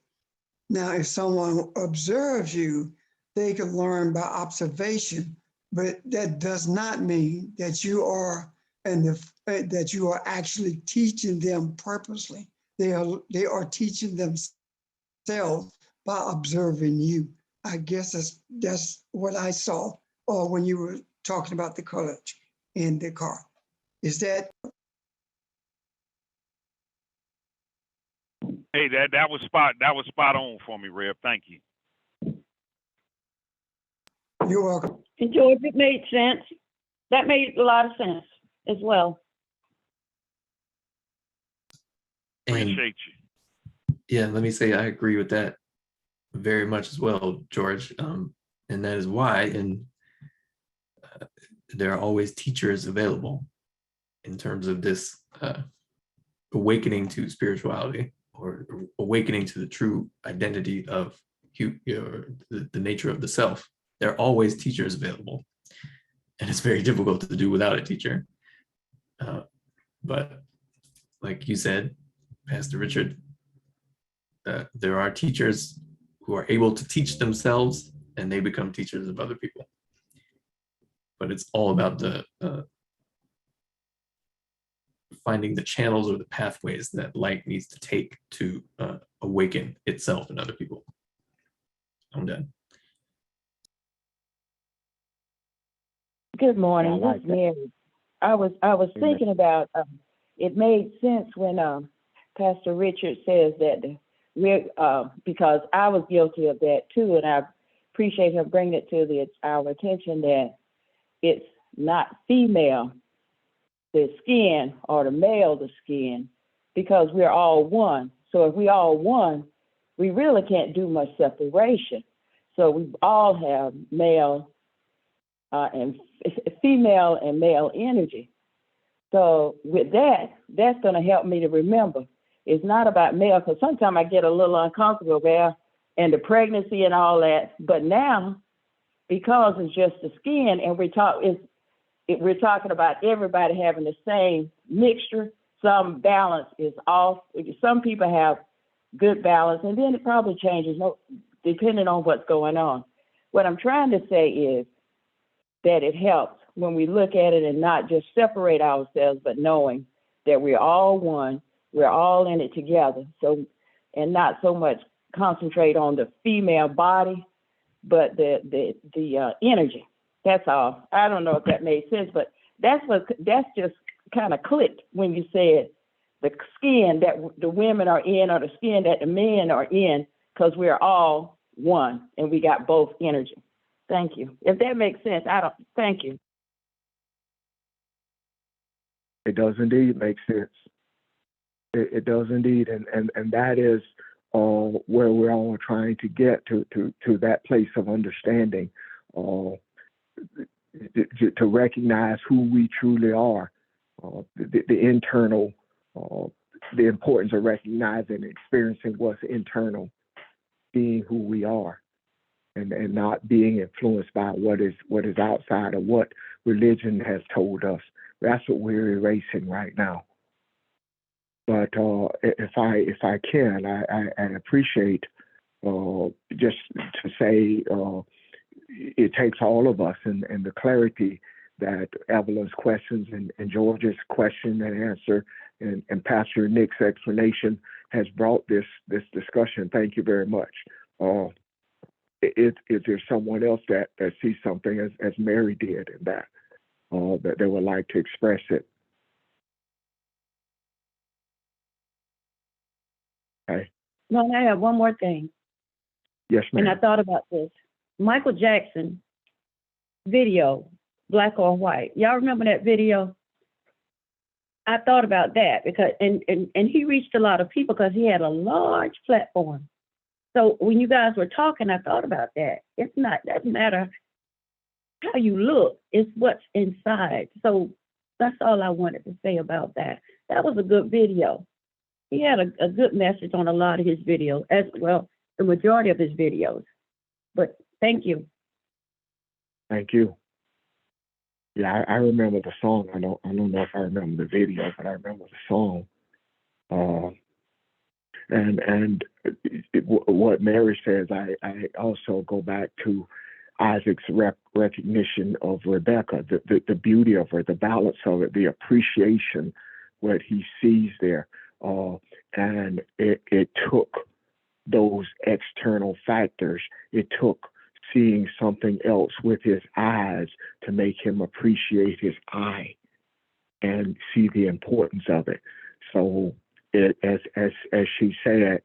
Now, if someone observes you, they can learn by observation, but that does not mean that you are that you are actually teaching them purposely. They are teaching themselves by observing you. I guess that's what I saw when you were talking about the college in the car. Is that? Hey, that was spot on for me, Rev. Thank you. You're welcome. And George, it made sense. That made a lot of sense as well. And Appreciate you. yeah, let me say I agree with that very much as well, George. And that is why, there are always teachers available in terms of this awakening to spirituality, or awakening to the true identity of the nature of the self. There are always teachers available, and it's very difficult to do without a teacher. But like you said, Pastor Richard, there are teachers who are able to teach themselves, and they become teachers of other people. But it's all about the finding the channels or the pathways that light needs to take to awaken itself and other people. I'm done. Good morning. Yeah, I like This is Mary. I was thinking about it made sense when Pastor Richard says that we're because I was guilty of that too, and I appreciate him bringing it to our attention that it's not female, the skin, or the male, the skin, because we're all one. So if we all one, we really can't do much separation. So we all have male and female and male energy. So with that, that's going to help me to remember. It's not about male, because sometimes I get a little uncomfortable there and the pregnancy and all that. But now, because it's just the skin, and we're talking about everybody having the same mixture, some balance is off. Some people have good balance, and then it probably changes depending on what's going on. What I'm trying to say is that it helps when we look at it and not just separate ourselves, but knowing that we're all one, we're all in it together. So, and not so much concentrate on the female body, but the energy. That's all. I don't know if that made sense, but that's just kind of clicked when you said the skin that the women are in, or the skin that the men are in, because we're all one and we got both energy. Thank you. If that makes sense, thank you. It does indeed make sense. It does indeed, and that is where we're all trying to get to that place of understanding, to recognize who we truly are, the internal, the importance of recognizing and experiencing what's internal, being who we are, and not being influenced by what is outside of what religion has told us. That's what we're erasing right now. But if I can, I appreciate just to say it takes all of us, and the clarity that Evelyn's questions and George's question and answer and Pastor Nick's explanation has brought this discussion. Thank you very much. Is there someone else that sees something as Mary did in that they would like to express it? No, I have one more thing. Yes, And I ma'am. thought about this. Michael Jackson video, Black or White. Y'all remember that video? I thought about that because and he reached a lot of people because he had a large platform. So when you guys were talking, I thought about that. It's not, doesn't matter how you look, it's what's inside. So that's all I wanted to say about that. That was a good video. He had a good message on a lot of his videos, as well, the majority of his videos. But thank you. Thank you. Yeah, I remember the song. I don't know if I remember the video, but I remember the song. What Mary says, I also go back to Isaac's recognition of Rebecca, the beauty of her, the balance of it, the appreciation, what he sees there. And it took those external factors. It took seeing something else with his eyes to make him appreciate his eye and see the importance of it. So as she said,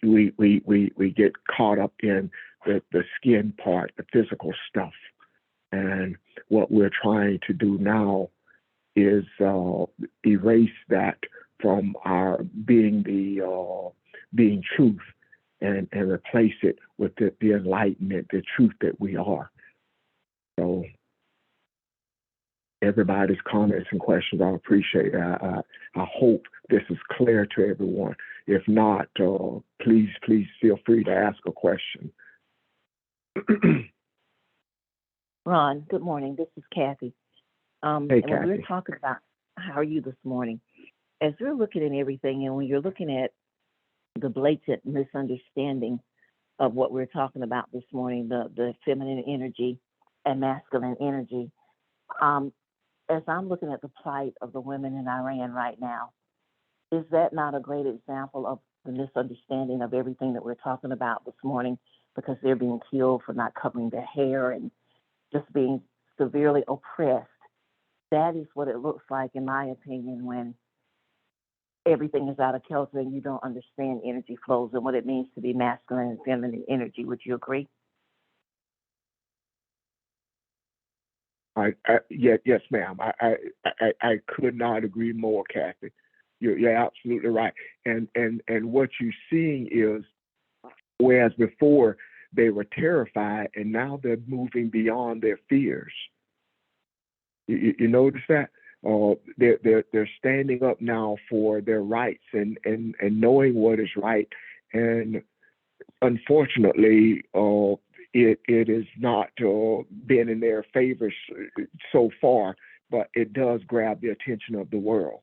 we get caught up in the skin part, the physical stuff. And what we're trying to do now is erase that from our being being truth and replace it with the enlightenment, the truth that we are. So everybody's comments and questions, I appreciate it. I hope this is clear to everyone. If not, please feel free to ask a question. Ron, good morning. This is Kathy. Hey, and when Kathy. we're talking about how are you this morning, as we're looking at everything, and when you're looking at the blatant misunderstanding of what we're talking about this morning, the feminine energy and masculine energy, as I'm looking at the plight of the women in Iran right now, is that not a great example of the misunderstanding of everything that we're talking about this morning, because they're being killed for not covering their hair and just being severely oppressed? That is what it looks like, in my opinion, when everything is out of kilter and you don't understand energy flows and what it means to be masculine and feminine energy. Would you agree? Yes, ma'am. I could not agree more, Kathy. You're absolutely right. And what you're seeing is, whereas before they were terrified, and now they're moving beyond their fears. You notice that? They're standing up now for their rights and knowing what is right. And unfortunately, it has not been in their favor so far, but it does grab the attention of the world.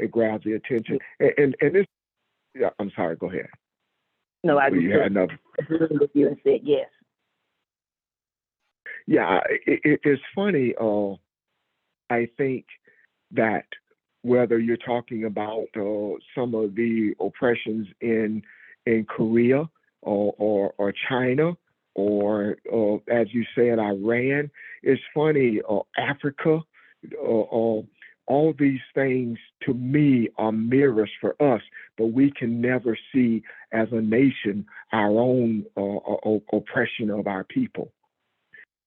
It grabs the attention. And this, yeah, I'm sorry, go ahead. No, I You had another. agreed with you and said yes. Yeah, it's funny. I think that whether you're talking about some of the oppressions in Korea or China, or as you said, Iran, it's funny. Africa, all these things to me are mirrors for us, but we can never see as a nation our own oppression of our people.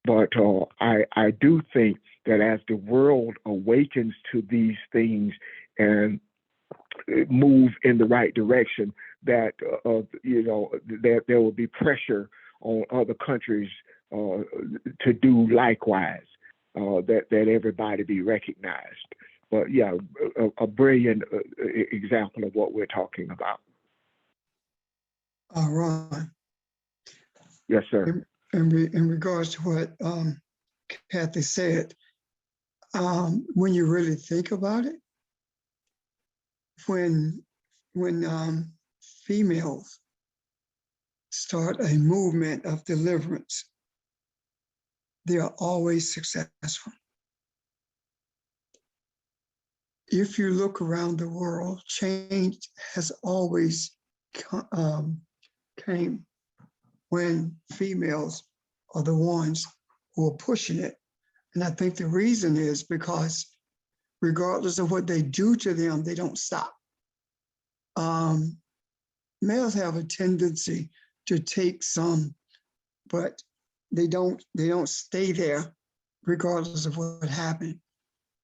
But I do think that as the world awakens to these things and move in the right direction, that that there will be pressure on other countries to do likewise. That everybody be recognized. But yeah, a brilliant example of what we're talking about. Ron, Yes, sir. in regards to what Kathy said, when you really think about it, when females start a movement of deliverance, they are always successful. If you look around the world, change has always came when females are the ones who are pushing it. And I think the reason is because regardless of what they do to them, they don't stop. Males have a tendency to take some, but they don't stay there regardless of what happened.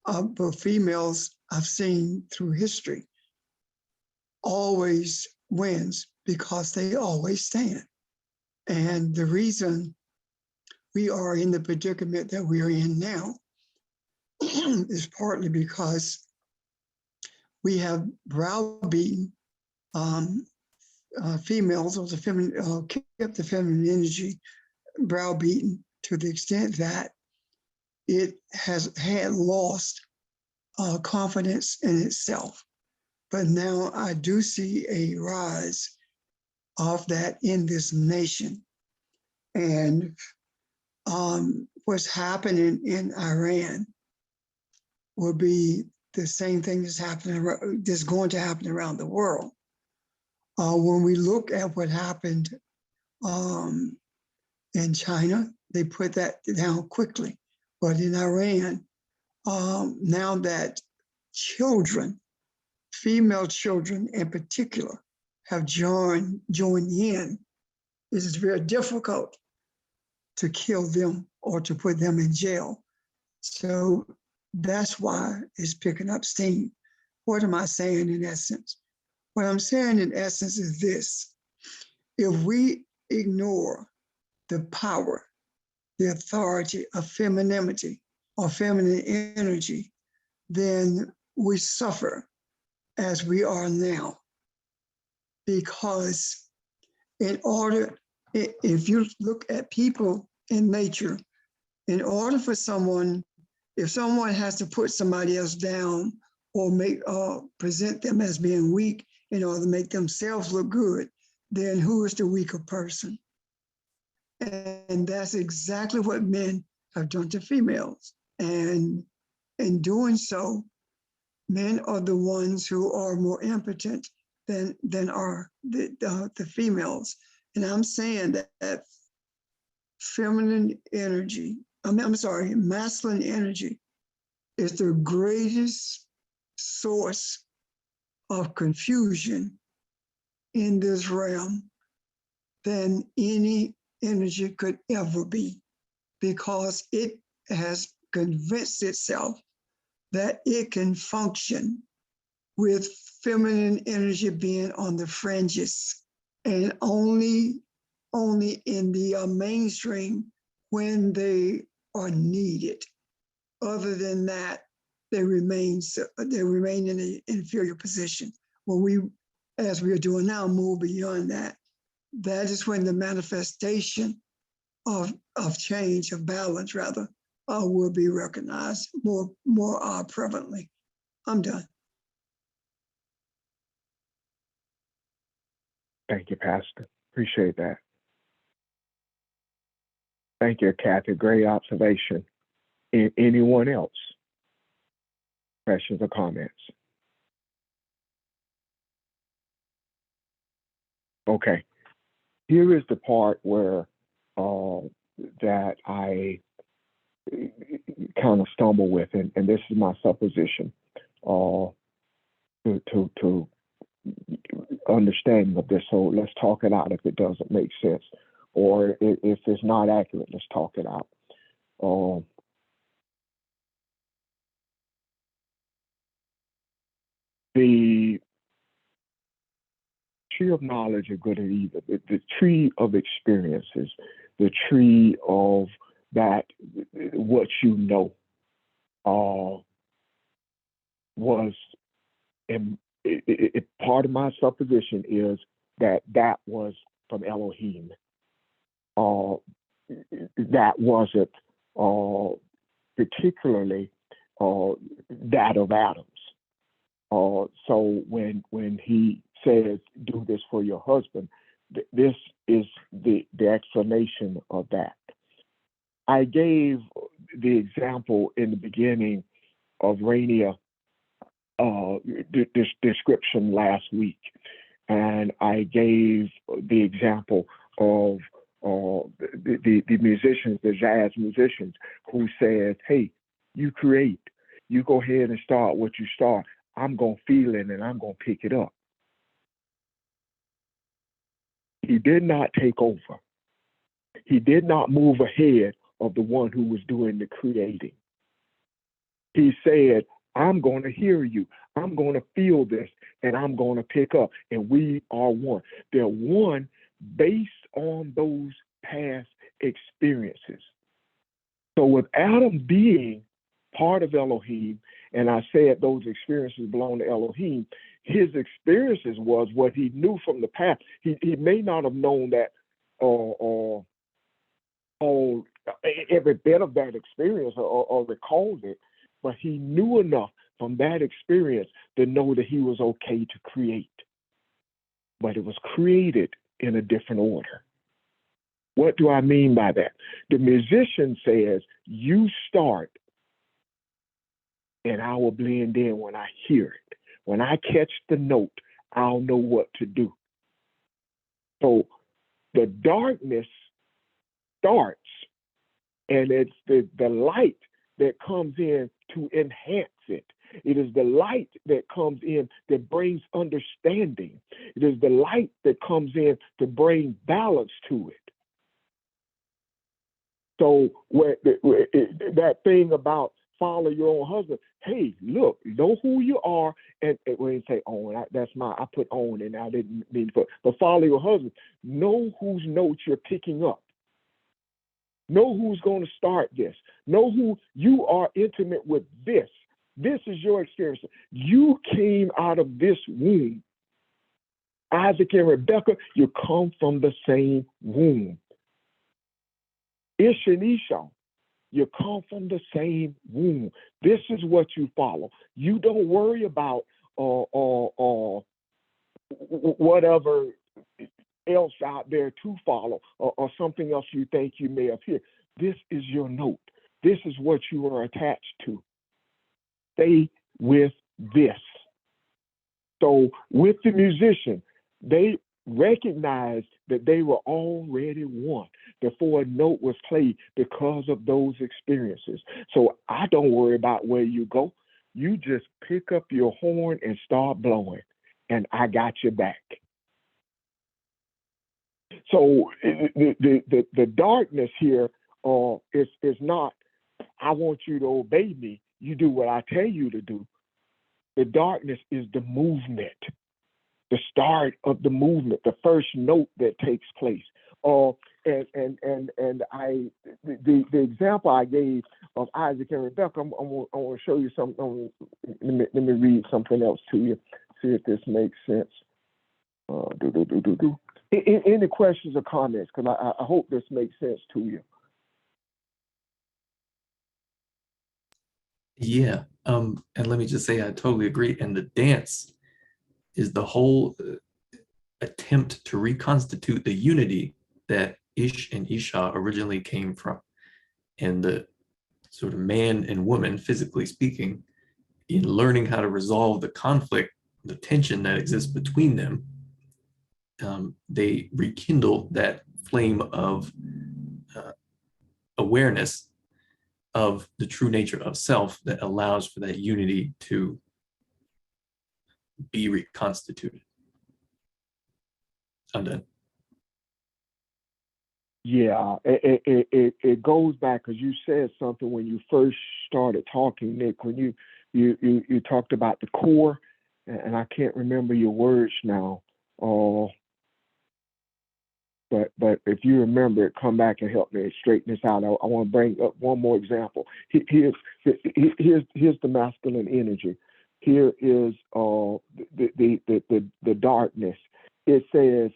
But females I've seen through history always wins because they always stand. And the reason we are in the predicament that we are in now is partly because we have browbeaten females, or the feminine, kept the feminine energy browbeaten to the extent that it had lost confidence in itself. But now I do see a rise of that in this nation. And what's happening in Iran will be the same thing that's going to happen around the world. When we look at what happened in China, they put that down quickly. But in Iran, now that children, female children in particular, have joined in, it is very difficult to kill them or to put them in jail. So that's why it's picking up steam. What am I saying in essence? What I'm saying in essence is this: if we ignore the power, the authority of femininity or feminine energy, then we suffer as we are now. Because if you look at people in nature, in order for someone, if someone has to put somebody else down or present them as being weak in order to make themselves look good, then who is the weaker person? And that's exactly what men have done to females. And in doing so, men are the ones who are more impotent than are the females. And I'm saying that feminine energy, masculine energy is the greatest source of confusion in this realm than any energy could ever be, because it has convinced itself that it can function with feminine energy being on the fringes, and only in the mainstream when they are needed. Other than that, they remain in an inferior position. When we, as we are doing now, move beyond that, that is when the manifestation of change, of balance rather, will be recognized more prevalently. I'm done. Thank you, Pastor. Appreciate that. Thank you, Kathy. Great observation. Anyone else? Questions or comments? Okay. Here is the part where that I kind of stumble with, and this is my supposition to understanding of this. So let's talk it out if it doesn't make sense, or if it's not accurate, let's talk it out. The tree of knowledge of good and evil, the tree of experiences, the tree of that, what you know, was, and part of my supposition is that was from Elohim. That wasn't particularly that of Adam's. So when he says, do this for your husband, this is the explanation of that. I gave the example in the beginning of Rainier, this description last week, and I gave the example of the musicians, the jazz musicians, who said, hey, you create, you go ahead and start what you start. I'm going to feel it and I'm going to pick it up. He did not take over. He did not move ahead of the one who was doing the creating. He said, I'm going to hear you. I'm going to feel this, and I'm going to pick up. And we are one. They're one based on those past experiences. So with Adam being part of Elohim, and I said those experiences belong to Elohim, his experiences was what he knew from the past. He may not have known that or every bit of that experience or recalled it, but he knew enough from that experience to know that he was okay to create. But it was created in a different order. What do I mean by that? The musician says, you start and I will blend in when I hear it. When I catch the note, I'll know what to do. So the darkness starts, and it's the light that comes in to enhance it. It is the light that comes in that brings understanding. It is the light that comes in to bring balance to it. So that thing about follow your own husband, hey, look, know who you are, and when you say own, I put own, and I didn't mean to put, but follow your husband. Know whose notes you're picking up. Know who's going to start this. Know who you are intimate with this. This is your experience. You came out of this womb. Isaac and Rebekah, you come from the same womb. Ish and Esau, you come from the same womb. This is what you follow. You don't worry about whatever else out there to follow or something else you think you may have heard. This is your note. This is what you are attached to. Stay with this. So with the musician, they recognized that they were already one before a note was played because of those experiences. So I don't worry about where you go. You just pick up your horn and start blowing, and I got your back. So the darkness here is not, I want you to obey me. You do what I tell you to do. The darkness is the movement, the start of the movement, the first note that takes place. The example I gave of Isaac and Rebekah, I want to show you something. Let me read something else to you. See if this makes sense. Any questions or comments? Because I hope this makes sense to you. Yeah, and let me just say I totally agree. And the dance is the whole attempt to reconstitute the unity that Ish and Isha originally came from. And the sort of man and woman, physically speaking, in learning how to resolve the conflict, the tension that exists between them, they rekindle that flame of awareness of the true nature of self that allows for that unity to be reconstituted. I'm done. Yeah, it goes back, because you said something when you first started talking, Nick, when you talked about the core, and I can't remember your words now. But if you remember it, come back and help me straighten this out. I want to bring up one more example. Here's the masculine energy. Here is the darkness. It says,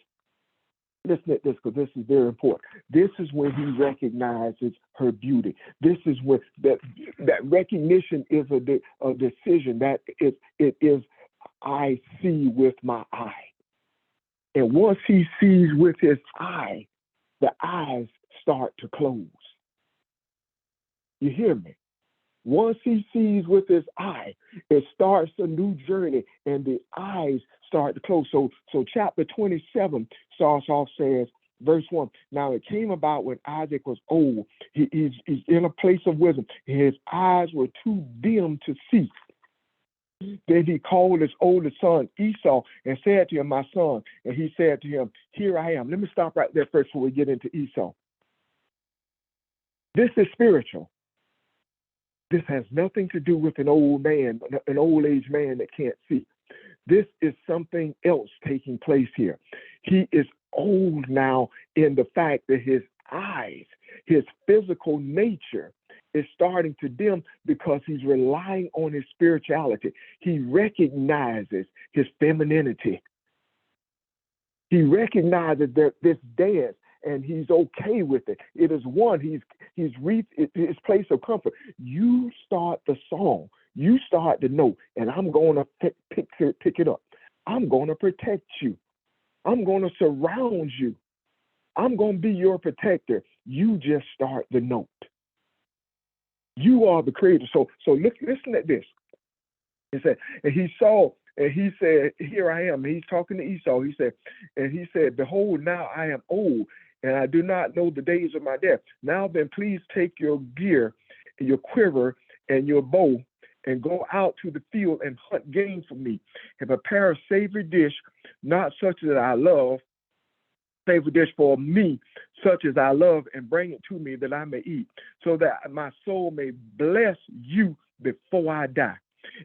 listen to this, because this is very important. This is when he recognizes her beauty. This is when that recognition is a decision. That it is, I see with my eye. And once he sees with his eye, the eyes start to close. You hear me? Once he sees with his eye, it starts a new journey, and the eyes start to close. So chapter 27 starts off, says, verse 1, now it came about when Isaac was old. He's in a place of wisdom. His eyes were too dim to see. Then he called his oldest son Esau and said to him, my son. And he said to him, here I am. Let me stop right there first before we get into Esau. This is spiritual. This has nothing to do with an old man, an old age man that can't see. This is something else taking place here. He is old now in the fact that his eyes, his physical nature is starting to dim because he's relying on his spirituality. He recognizes his femininity. He recognizes that this dance, and he's okay with it. It is one. He's reached his place of comfort. You start the song. You start the note, and I'm going to pick it up. I'm going to protect you. I'm going to surround you. I'm going to be your protector. You just start the note. You are the creator. So listen at this. He said, and he saw, and he said, here I am. And he's talking to Esau. He said, behold, now I am old, and I do not know the days of my death. Now then, please take your gear, your quiver, and your bow, and go out to the field and hunt game for me, and prepare a savory dish, not such as I love, savory dish for me, such as I love, and bring it to me that I may eat, so that my soul may bless you before I die.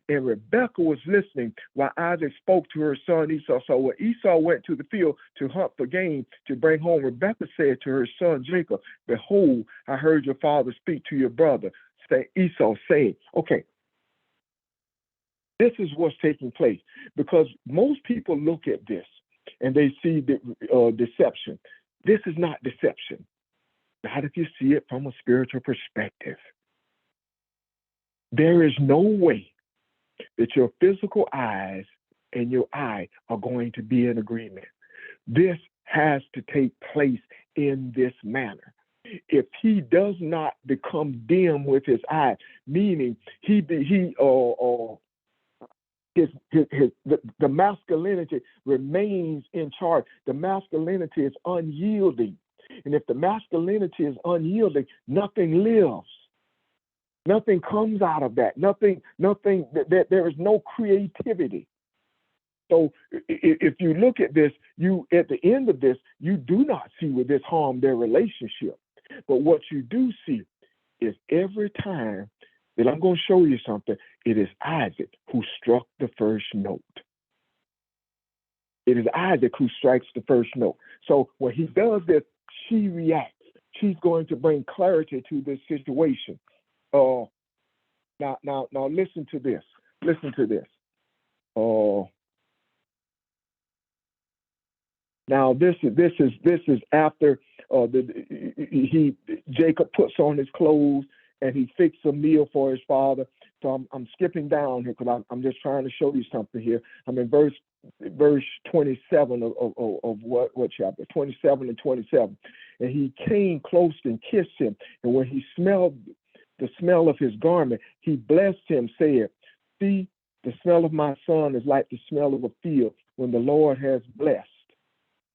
And Rebekah was listening while Isaac spoke to her son Esau. So when Esau went to the field to hunt for game to bring home, Rebekah said to her son Jacob, behold, I heard your father speak to your brother, Esau, saying, okay, this is what's taking place, because most people look at this and they see the deception. This is not deception, not if you see it from a spiritual perspective. There is no way that your physical eyes and your eye are going to be in agreement. This has to take place in this manner. If he does not become dim with his eye, meaning the masculinity remains in charge. The masculinity is unyielding. And if the masculinity is unyielding, nothing lives. Nothing comes out of that. There is no creativity. So if you look at this, at the end of this, you do not see where this harmed their relationship. But what you do see is every time that I'm going to show you something, it is Isaac who struck the first note. It is Isaac who strikes the first note. So when he does this, she reacts. She's going to bring clarity to this situation. Now, listen to this. Listen to this. Now this is after Jacob puts on his clothes and he fixed a meal for his father. So I'm skipping down here because I'm just trying to show you something here. I'm in verse 27 of what chapter? 27 and 27. And he came close and kissed him. And when he smelled the smell of his garment, he blessed him, saying, see, the smell of my son is like the smell of a field when the Lord has blessed.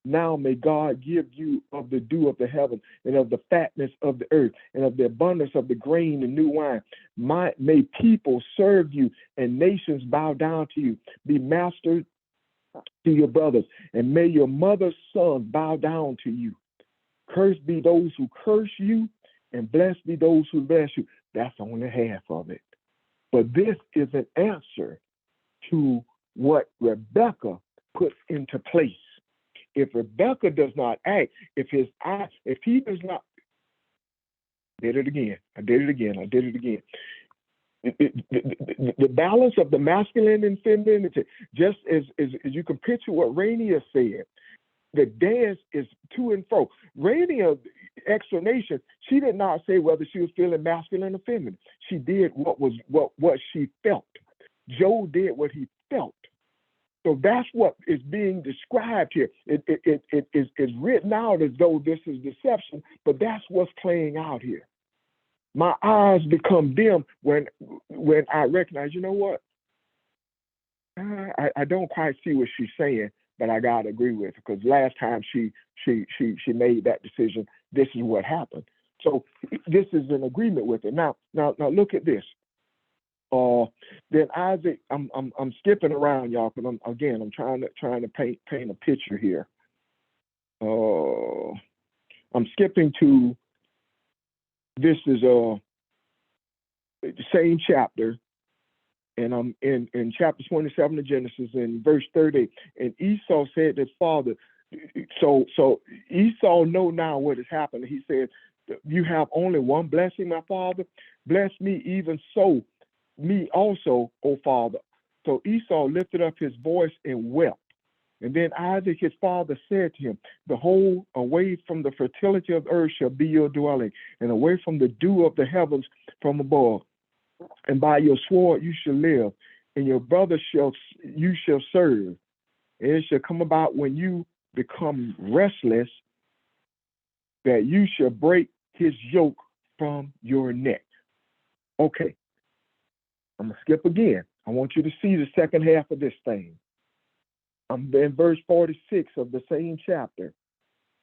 Now may God give you of the dew of the heaven and of the fatness of the earth and of the abundance of the grain and new wine. May people serve you and nations bow down to you. Be master to your brothers, and may your mother's sons bow down to you. Cursed be those who curse you, and blessed be those who bless you. That's only half of it. But this is an answer to what Rebekah puts into place. If Rebekah does not act, if he does not, I did it again. The balance of the masculine and femininity, just as you can picture what Rainier said, the dance is to and fro. Rainier explanation, she did not say whether she was feeling masculine or feminine. She did what she felt. Joe did what he felt. So that's what is being described here. It is written out as though this is deception, but that's what's playing out here. My eyes become dim when I recognize, you know what? I don't quite see what she's saying, but I gotta agree with her because last time she made that decision, this is what happened. So this is an agreement with it. Now look at this. Then Isaac, I'm skipping around, y'all, because I'm trying to paint a picture here. I'm skipping to, this is the same chapter, and I'm in chapter 27 of Genesis, in verse 30. And Esau said to his father, so Esau know now what has happened. He said, you have only one blessing, my father. Bless me even so, me also, O father. So Esau lifted up his voice and wept. And then Isaac, his father, said to him, behold, away from the fertility of earth shall be your dwelling, and away from the dew of the heavens from above. And by your sword you shall live, and your brother you shall serve. And it shall come about when you become restless, that you shall break his yoke from your neck. Okay, I'm gonna skip again. I want you to see the second half of this thing. I'm in verse 46 of the same chapter.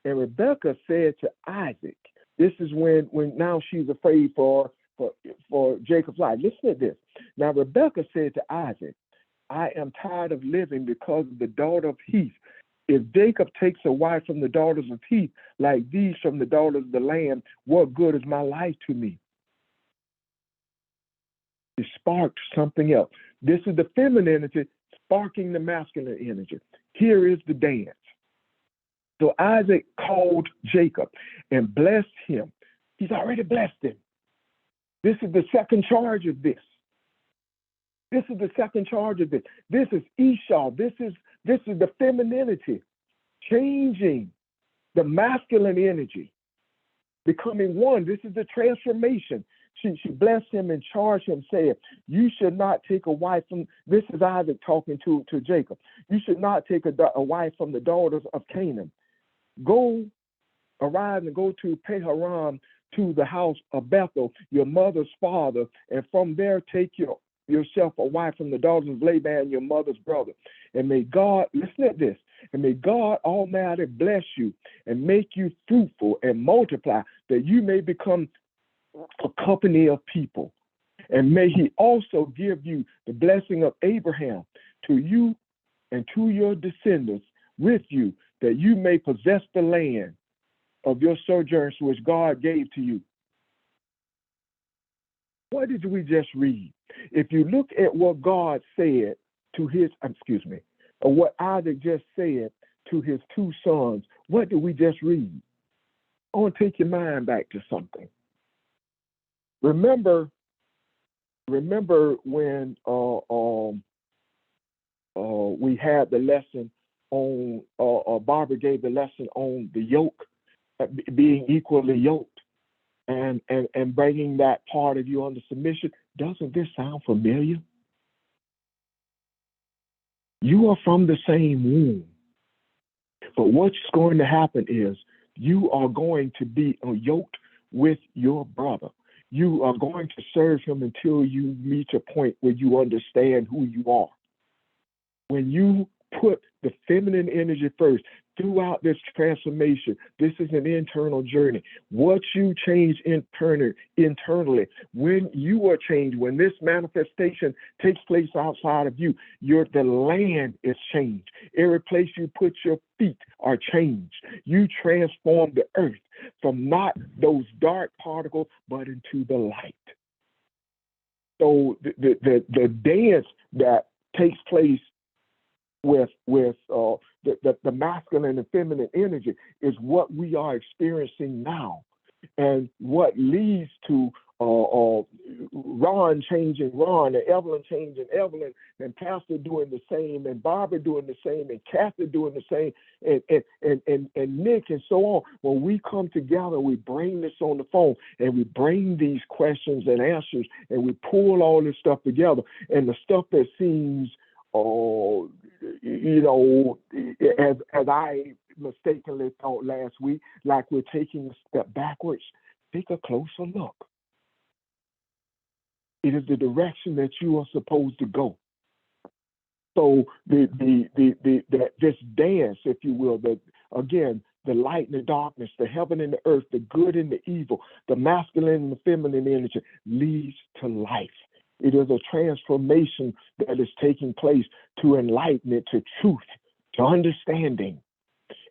And Rebekah said to Isaac, this is when now she's afraid for Jacob's life. Listen to this. Now Rebekah said to Isaac, I am tired of living because of the daughter of Heath. If Jacob takes a wife from the daughters of Heath, like these from the daughters of the land, what good is my life to me? It sparked something else. This is the femininity sparking the masculine energy. Here is the dance. So Isaac called Jacob and blessed him. He's already blessed him. This is the second charge of this. This is the second charge of this. This is Esau. This is the femininity changing the masculine energy, becoming one. This is the transformation. She blessed him and charged him, saying, you should not take a wife from, this is Isaac talking to Jacob. You should not take a wife from the daughters of Canaan. Arise and go to Peharam, to the house of Bethel, your mother's father, and from there take yourself a wife from the daughters of Laban, your mother's brother. And may God, listen to this, and may God Almighty bless you and make you fruitful and multiply, that you may become a company of people. And may he also give you the blessing of Abraham to you and to your descendants with you, that you may possess the land of your sojourns which God gave to you. What did we just read? If you look at what God said to or what Isaac just said to his two sons, what did we just read? I want to take your mind back to something. Remember when we had the lesson on, Barbara gave the lesson on the yoke, being equally yoked, and bringing that part of you under submission. Doesn't this sound familiar? You are from the same womb. But what's going to happen is you are going to be yoked with your brother. You are going to serve him until you reach a point where you understand who you are. When you put the feminine energy first, throughout this transformation, this is an internal journey. What you change internally, when you are changed, when this manifestation takes place outside of you, the land is changed. Every place you put your feet are changed. You transform the earth from not those dark particles, but into the light. So the dance that takes place with the masculine and feminine energy is what we are experiencing now, and what leads to Ron changing Ron, and Evelyn changing Evelyn, and Pastor doing the same, and Barbara doing the same, and Kathy doing the same, and Nick, and so on. When we come together, we bring this on the phone, and we bring these questions and answers, and we pull all this stuff together, and the stuff that seems as I mistakenly thought last week, like we're taking a step backwards, take a closer look. It is the direction that you are supposed to go. So this dance, if you will, the light and the darkness, the heaven and the earth, the good and the evil, the masculine and the feminine energy leads to life. It is a transformation that is taking place to enlighten it to truth, to understanding.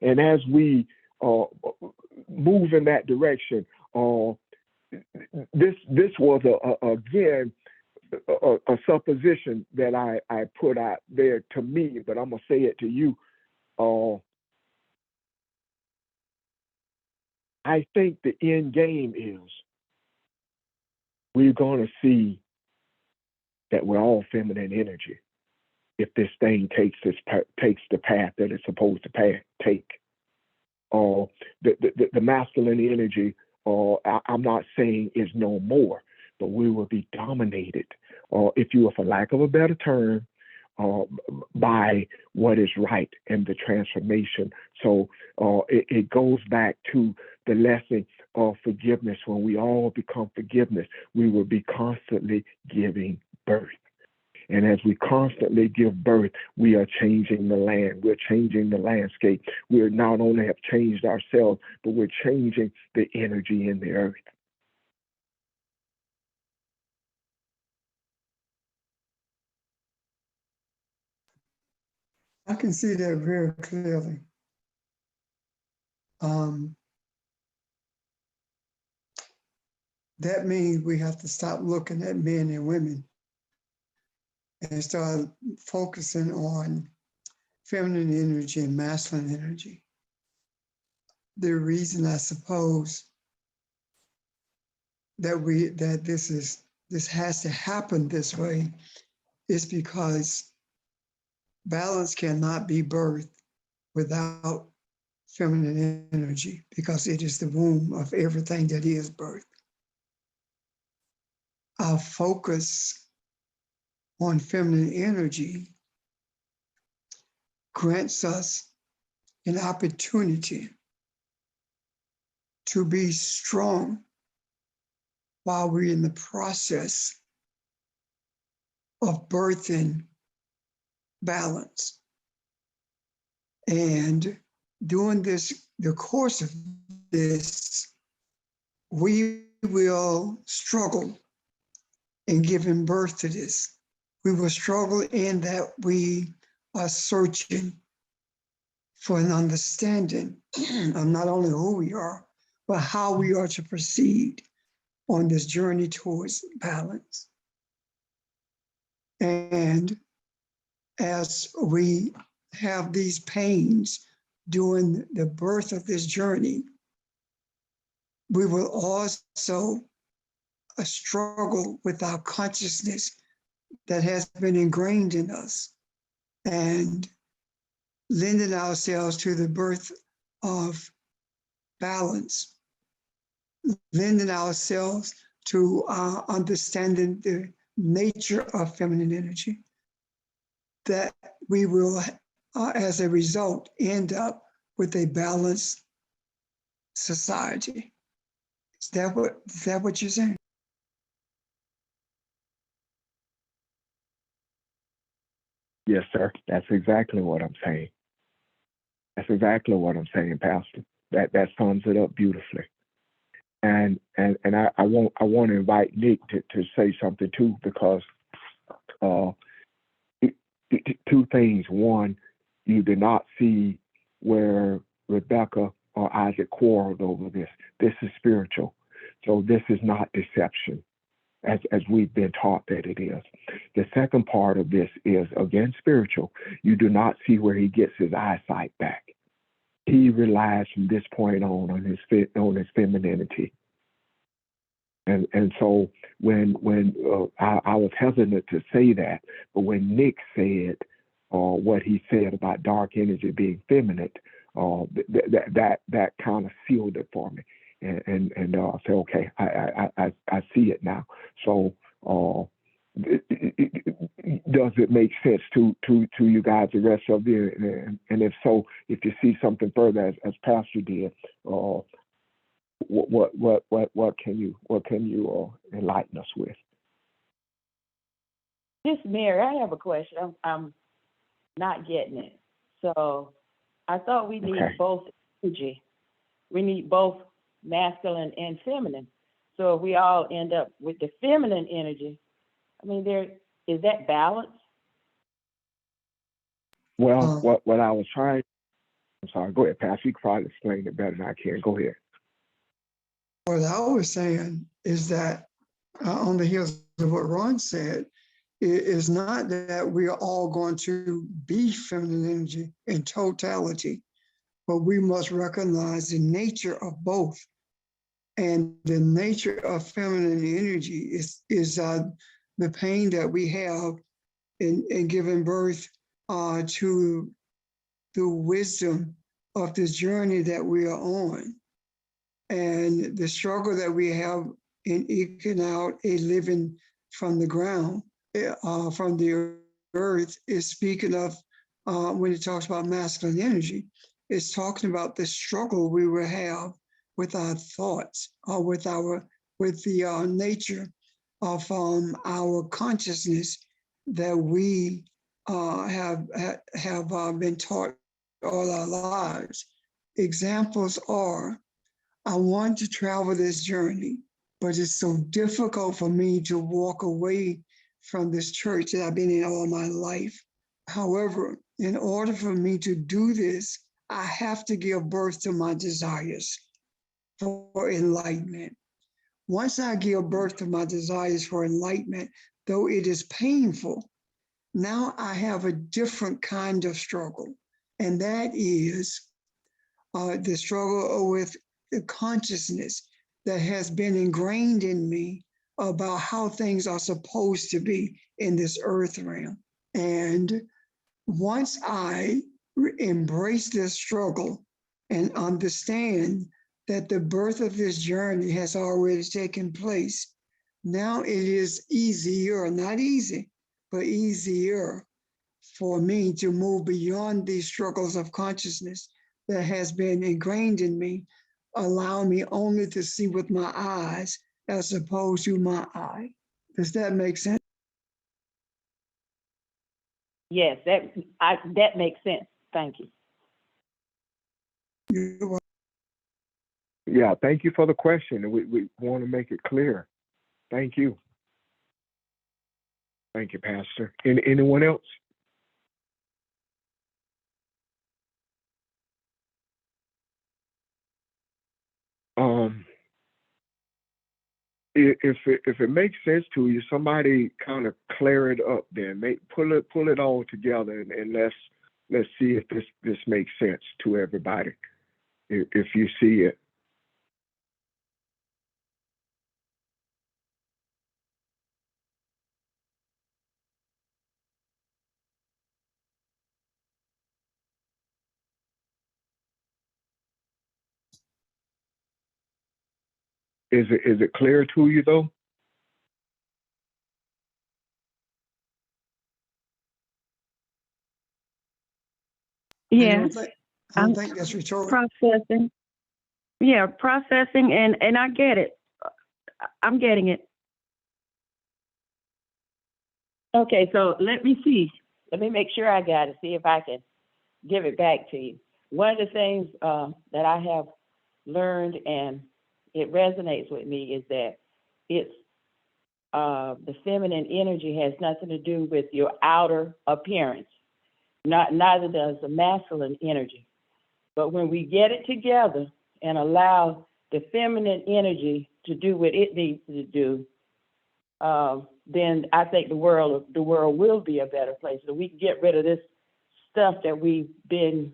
And as we move in that direction, this was again a supposition that I put out there to me, but I'm gonna say it to you. I think the end game is we're gonna see that we're all feminine energy if this thing takes the path that it's supposed to take. The masculine energy, I'm not saying is no more, but we will be dominated, if you will, for lack of a better term, by what is right and the transformation. So it goes back to the lesson of forgiveness. When we all become forgiveness, we will be constantly giving birth. And as we constantly give birth, we are changing the land. We're changing the landscape. We not only have changed ourselves, but we're changing the energy in the earth. I can see that very clearly. That means we have to stop looking at men and women and start focusing on feminine energy and masculine energy. The reason, I suppose, that this has to happen this way is because balance cannot be birthed without feminine energy, because it is the womb of everything that is birth. Our focus on feminine energy grants us an opportunity to be strong while we're in the process of birthing balance. And during the course of this, we will struggle in giving birth to this. We will struggle in that we are searching for an understanding of not only who we are, but how we are to proceed on this journey towards balance. And as we have these pains during the birth of this journey, we will also struggle with our consciousness that has been ingrained in us, and lending ourselves to the birth of balance, lending ourselves to understanding the nature of feminine energy, that we will, as a result, end up with a balanced society. Is that what you're saying? Yes, sir. That's exactly what I'm saying. That's exactly what I'm saying, Pastor. That sums it up beautifully. And I want to invite Nick to say something too, because two things. One, you did not see where Rebecca or Isaac quarreled over this. This is spiritual. So this is not deception, as we've been taught that it is. The second part of this is, again, spiritual. You do not see where he gets his eyesight back. He relies from this point on his femininity. And so when I was hesitant to say that, but when Nick said what he said about dark energy being feminine, that kind of sealed it for me. And I said, okay, I see it now. So does it make sense to you guys, the rest of you? And if so, if you see something further, as Pastor did, what can you enlighten us with? This Mary, I have a question. I'm not getting it. So I thought we need both energy. We need both masculine and feminine. So if we all end up with the feminine energy, I mean, is that balance? Well, Uh, what I was trying, I'm sorry, go ahead, Pastor. You can probably explain it better than I can. Go ahead. What I was saying is that on the heels of what Ron said, it is not that we are all going to be feminine energy in totality, but we must recognize the nature of both. And the nature of feminine energy is the pain that we have in giving birth to the wisdom of this journey that we are on, and the struggle that we have in eking out a living from the ground, from the earth, is speaking of when it talks about masculine energy. It's talking about the struggle we will have with our thoughts, or with the nature of our consciousness that we have been taught all our lives. Examples are, I want to travel this journey, but it's so difficult for me to walk away from this church that I've been in all my life. However, in order for me to do this, I have to give birth to my desires for enlightenment. Once I give birth to my desires for enlightenment, though it is painful, now I have a different kind of struggle, and that is the struggle with the consciousness that has been ingrained in me about how things are supposed to be in this earth realm. And once I embrace this struggle and understand that the birth of this journey has already taken place, now it is easier, not easy, but easier for me to move beyond these struggles of consciousness that has been ingrained in me, allow me only to see with my eyes as opposed to my eye. Does that make sense? Yes, that makes sense. Thank you. You're welcome. Yeah, thank you for the question. We want to make it clear. Thank you. Thank you, Pastor. Anyone else? If it makes sense to you, somebody kind of clear it up. Then pull it all together, and let's see if this makes sense to everybody. If you see it. Is it clear to you though? Yeah, I don't I'm think that's rhetorical. processing. Yeah, processing, and I get it. I'm getting it. Okay, so let me see. Let me make sure I got it, see if I can give it back to you. One of the things that I have learned, and it resonates with me, is that it's the feminine energy has nothing to do with your outer appearance. Neither does the masculine energy. But when we get it together and allow the feminine energy to do what it needs to do, then I think the world will be a better place. So we can get rid of this stuff that we've been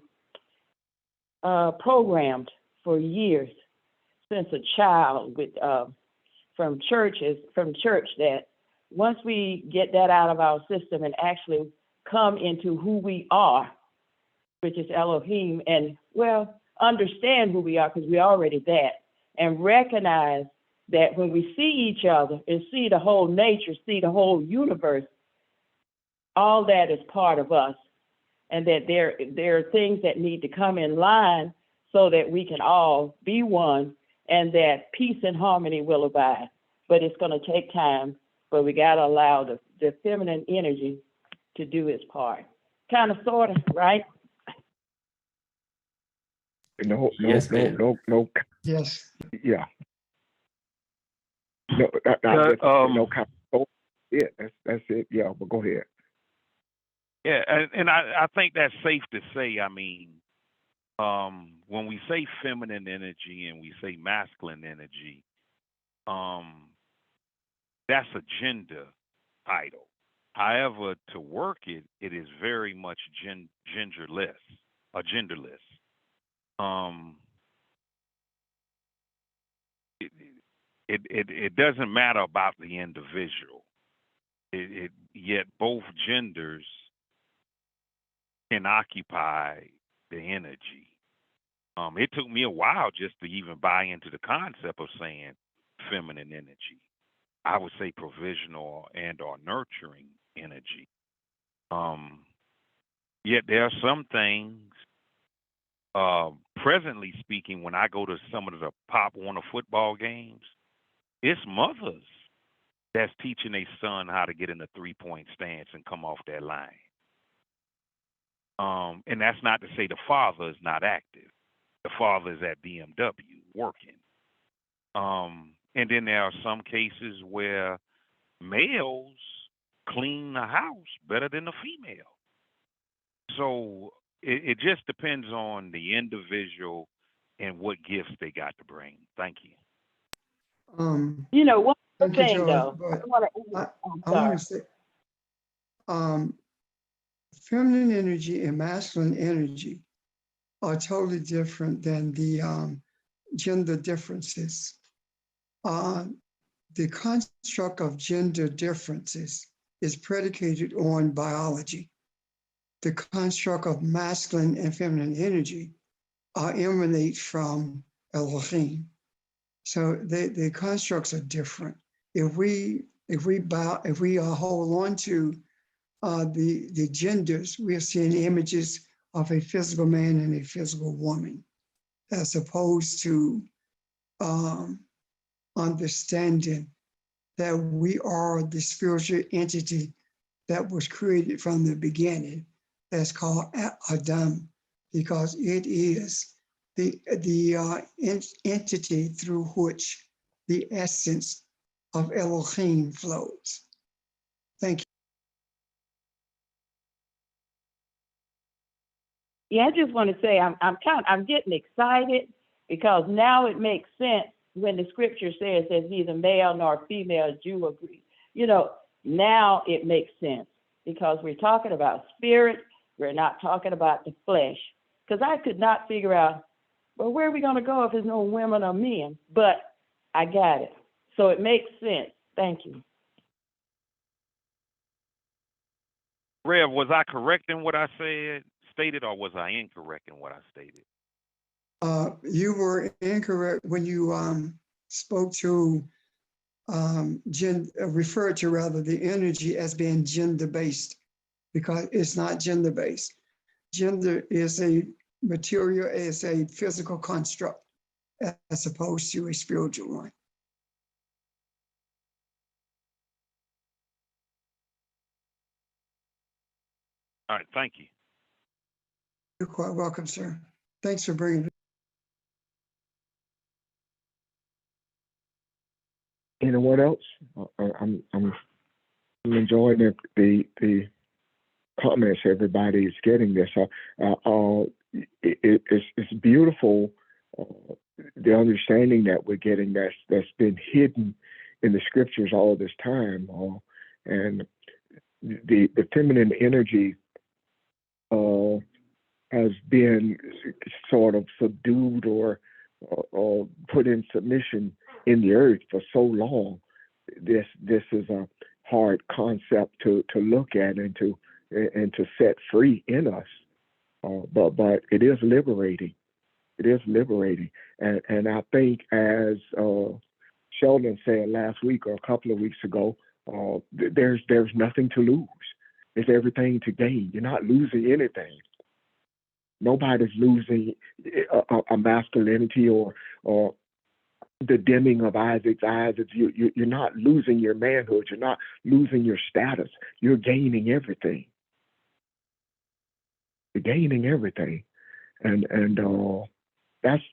programmed for years since a child with from church, that once we get that out of our system and actually come into who we are, which is Elohim, and understand who we are, because we're already that, and recognize that when we see each other and see the whole nature, see the whole universe, all that is part of us, and that there are things that need to come in line so that we can all be one, and that peace and harmony will abide. But it's going to take time, but we got to allow the feminine energy to do its part. Kind of, sort of, right? No. Yes, ma'am. Yes. Yeah. No, no kind of. it. That's it. Yeah, but go ahead. Yeah, and I think that's safe to say. I mean, when we say feminine energy and we say masculine energy, um, that's a gender title. However, to work it, it is very much genderless, or genderless. Um, it, it doesn't matter about the individual. Yet both genders can occupy the energy. It took me a while just to even buy into the concept of saying feminine energy. I would say provisional and or nurturing energy. Um, Yet there are some things, presently speaking, when I go to some of the Pop Warner football games, it's mothers that's teaching a son how to get in a 3-point stance and come off that line. And that's not to say the father is not active. The father is at BMW working. And then there are some cases where males clean the house better than the female. So it just depends on the individual and what gifts they got to bring. Thank you. You know, one Thank you, thing George, though, but I'm I want sorry. to say, feminine energy and masculine energy are totally different than the gender differences. The construct of gender differences is predicated on biology. The construct of masculine and feminine energy emanate from Elohim. So the constructs are different. If we hold on to the genders, we are seeing images of a physical man and a physical woman, as opposed to understanding that we are the spiritual entity that was created from the beginning. That's called Adam, because it is the entity through which the essence of Elohim flows. Thank you. Yeah, I just want to say I'm getting excited because now it makes sense when the scripture says there's neither male nor female, Jew or Greek. You know, now it makes sense because we're talking about spirit. We're not talking about the flesh. Because I could not figure out, well, where are we going to go if there's no women or men? But I got it. So it makes sense. Thank you. Rev, was I correct in what I stated, or was I incorrect in what I stated? You were incorrect when you spoke to referred to rather the energy as being gender-based, because it's not gender-based. Gender is a material, is a physical construct as opposed to a spiritual one. All right, thank you. You're quite welcome, sir. Thanks for bringing it. Anyone else? I'm enjoying the comments everybody is getting this. It's beautiful, the understanding that we're getting that's been hidden in the scriptures all this time, and the feminine energy has been sort of subdued or put in submission in the earth for so long. This is a hard concept to look at and to set free in us. But it is liberating. It is liberating, and I think, as Sheldon said last week or a couple of weeks ago, there's nothing to lose. It's everything to gain. You're not losing anything. Nobody's losing a masculinity or the dimming of Isaac's eyes. You're not losing your manhood. You're not losing your status. You're gaining everything. You're gaining everything, and that's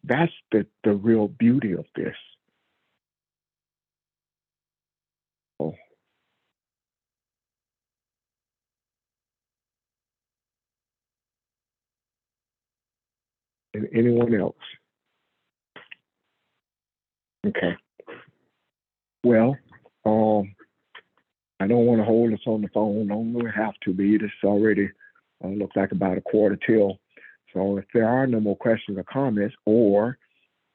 the real beauty of this. Anyone else? Okay. Well, I don't want to hold us on the phone longer. We have to be. It's already looks like about 1:15. So if there are no more questions or comments, or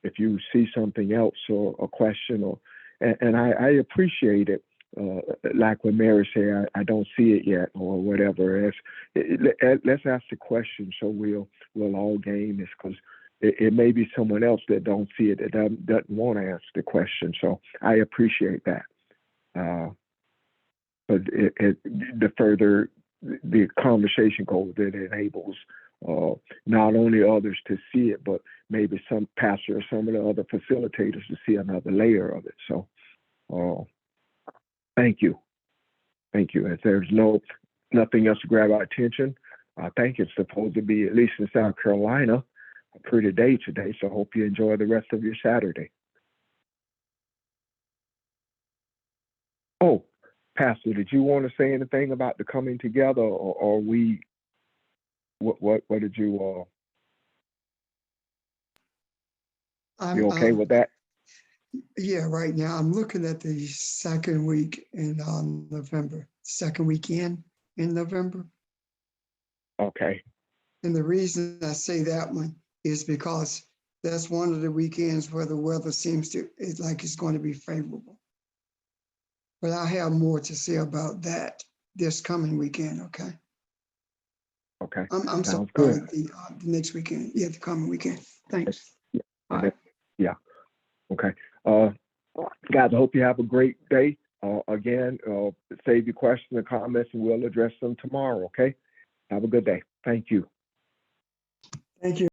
if you see something else or a question, or and I appreciate it. Like when Mary said, I don't see it yet, or whatever. Let's ask the question so we'll all gain this, because it may be someone else that don't see it, that doesn't want to ask the question. So I appreciate that. But the further the conversation goes, it enables not only others to see it, but maybe some pastor or some of the other facilitators to see another layer of it. So thank you. Thank you. If there's nothing else to grab our attention, I think it's supposed to be, at least in South Carolina, a pretty day today. So I hope you enjoy the rest of your Saturday. Oh, Pastor, did you want to say anything about the coming together, or we? What did you? You okay with that? Yeah, right now I'm looking at the second week in November, second weekend in November. Okay. And the reason I say that one is because that's one of the weekends where the weather seems it's going to be favorable. But I have more to say about that this coming weekend. Okay. Okay. I'm Sounds sorry. good. The next weekend. Yeah, the coming weekend. Thanks. Yeah. All right. Yeah. Okay. Guys, I hope you have a great day. Again, save your questions and comments, and we'll address them tomorrow. Okay. Have a good day. Thank you. Thank you.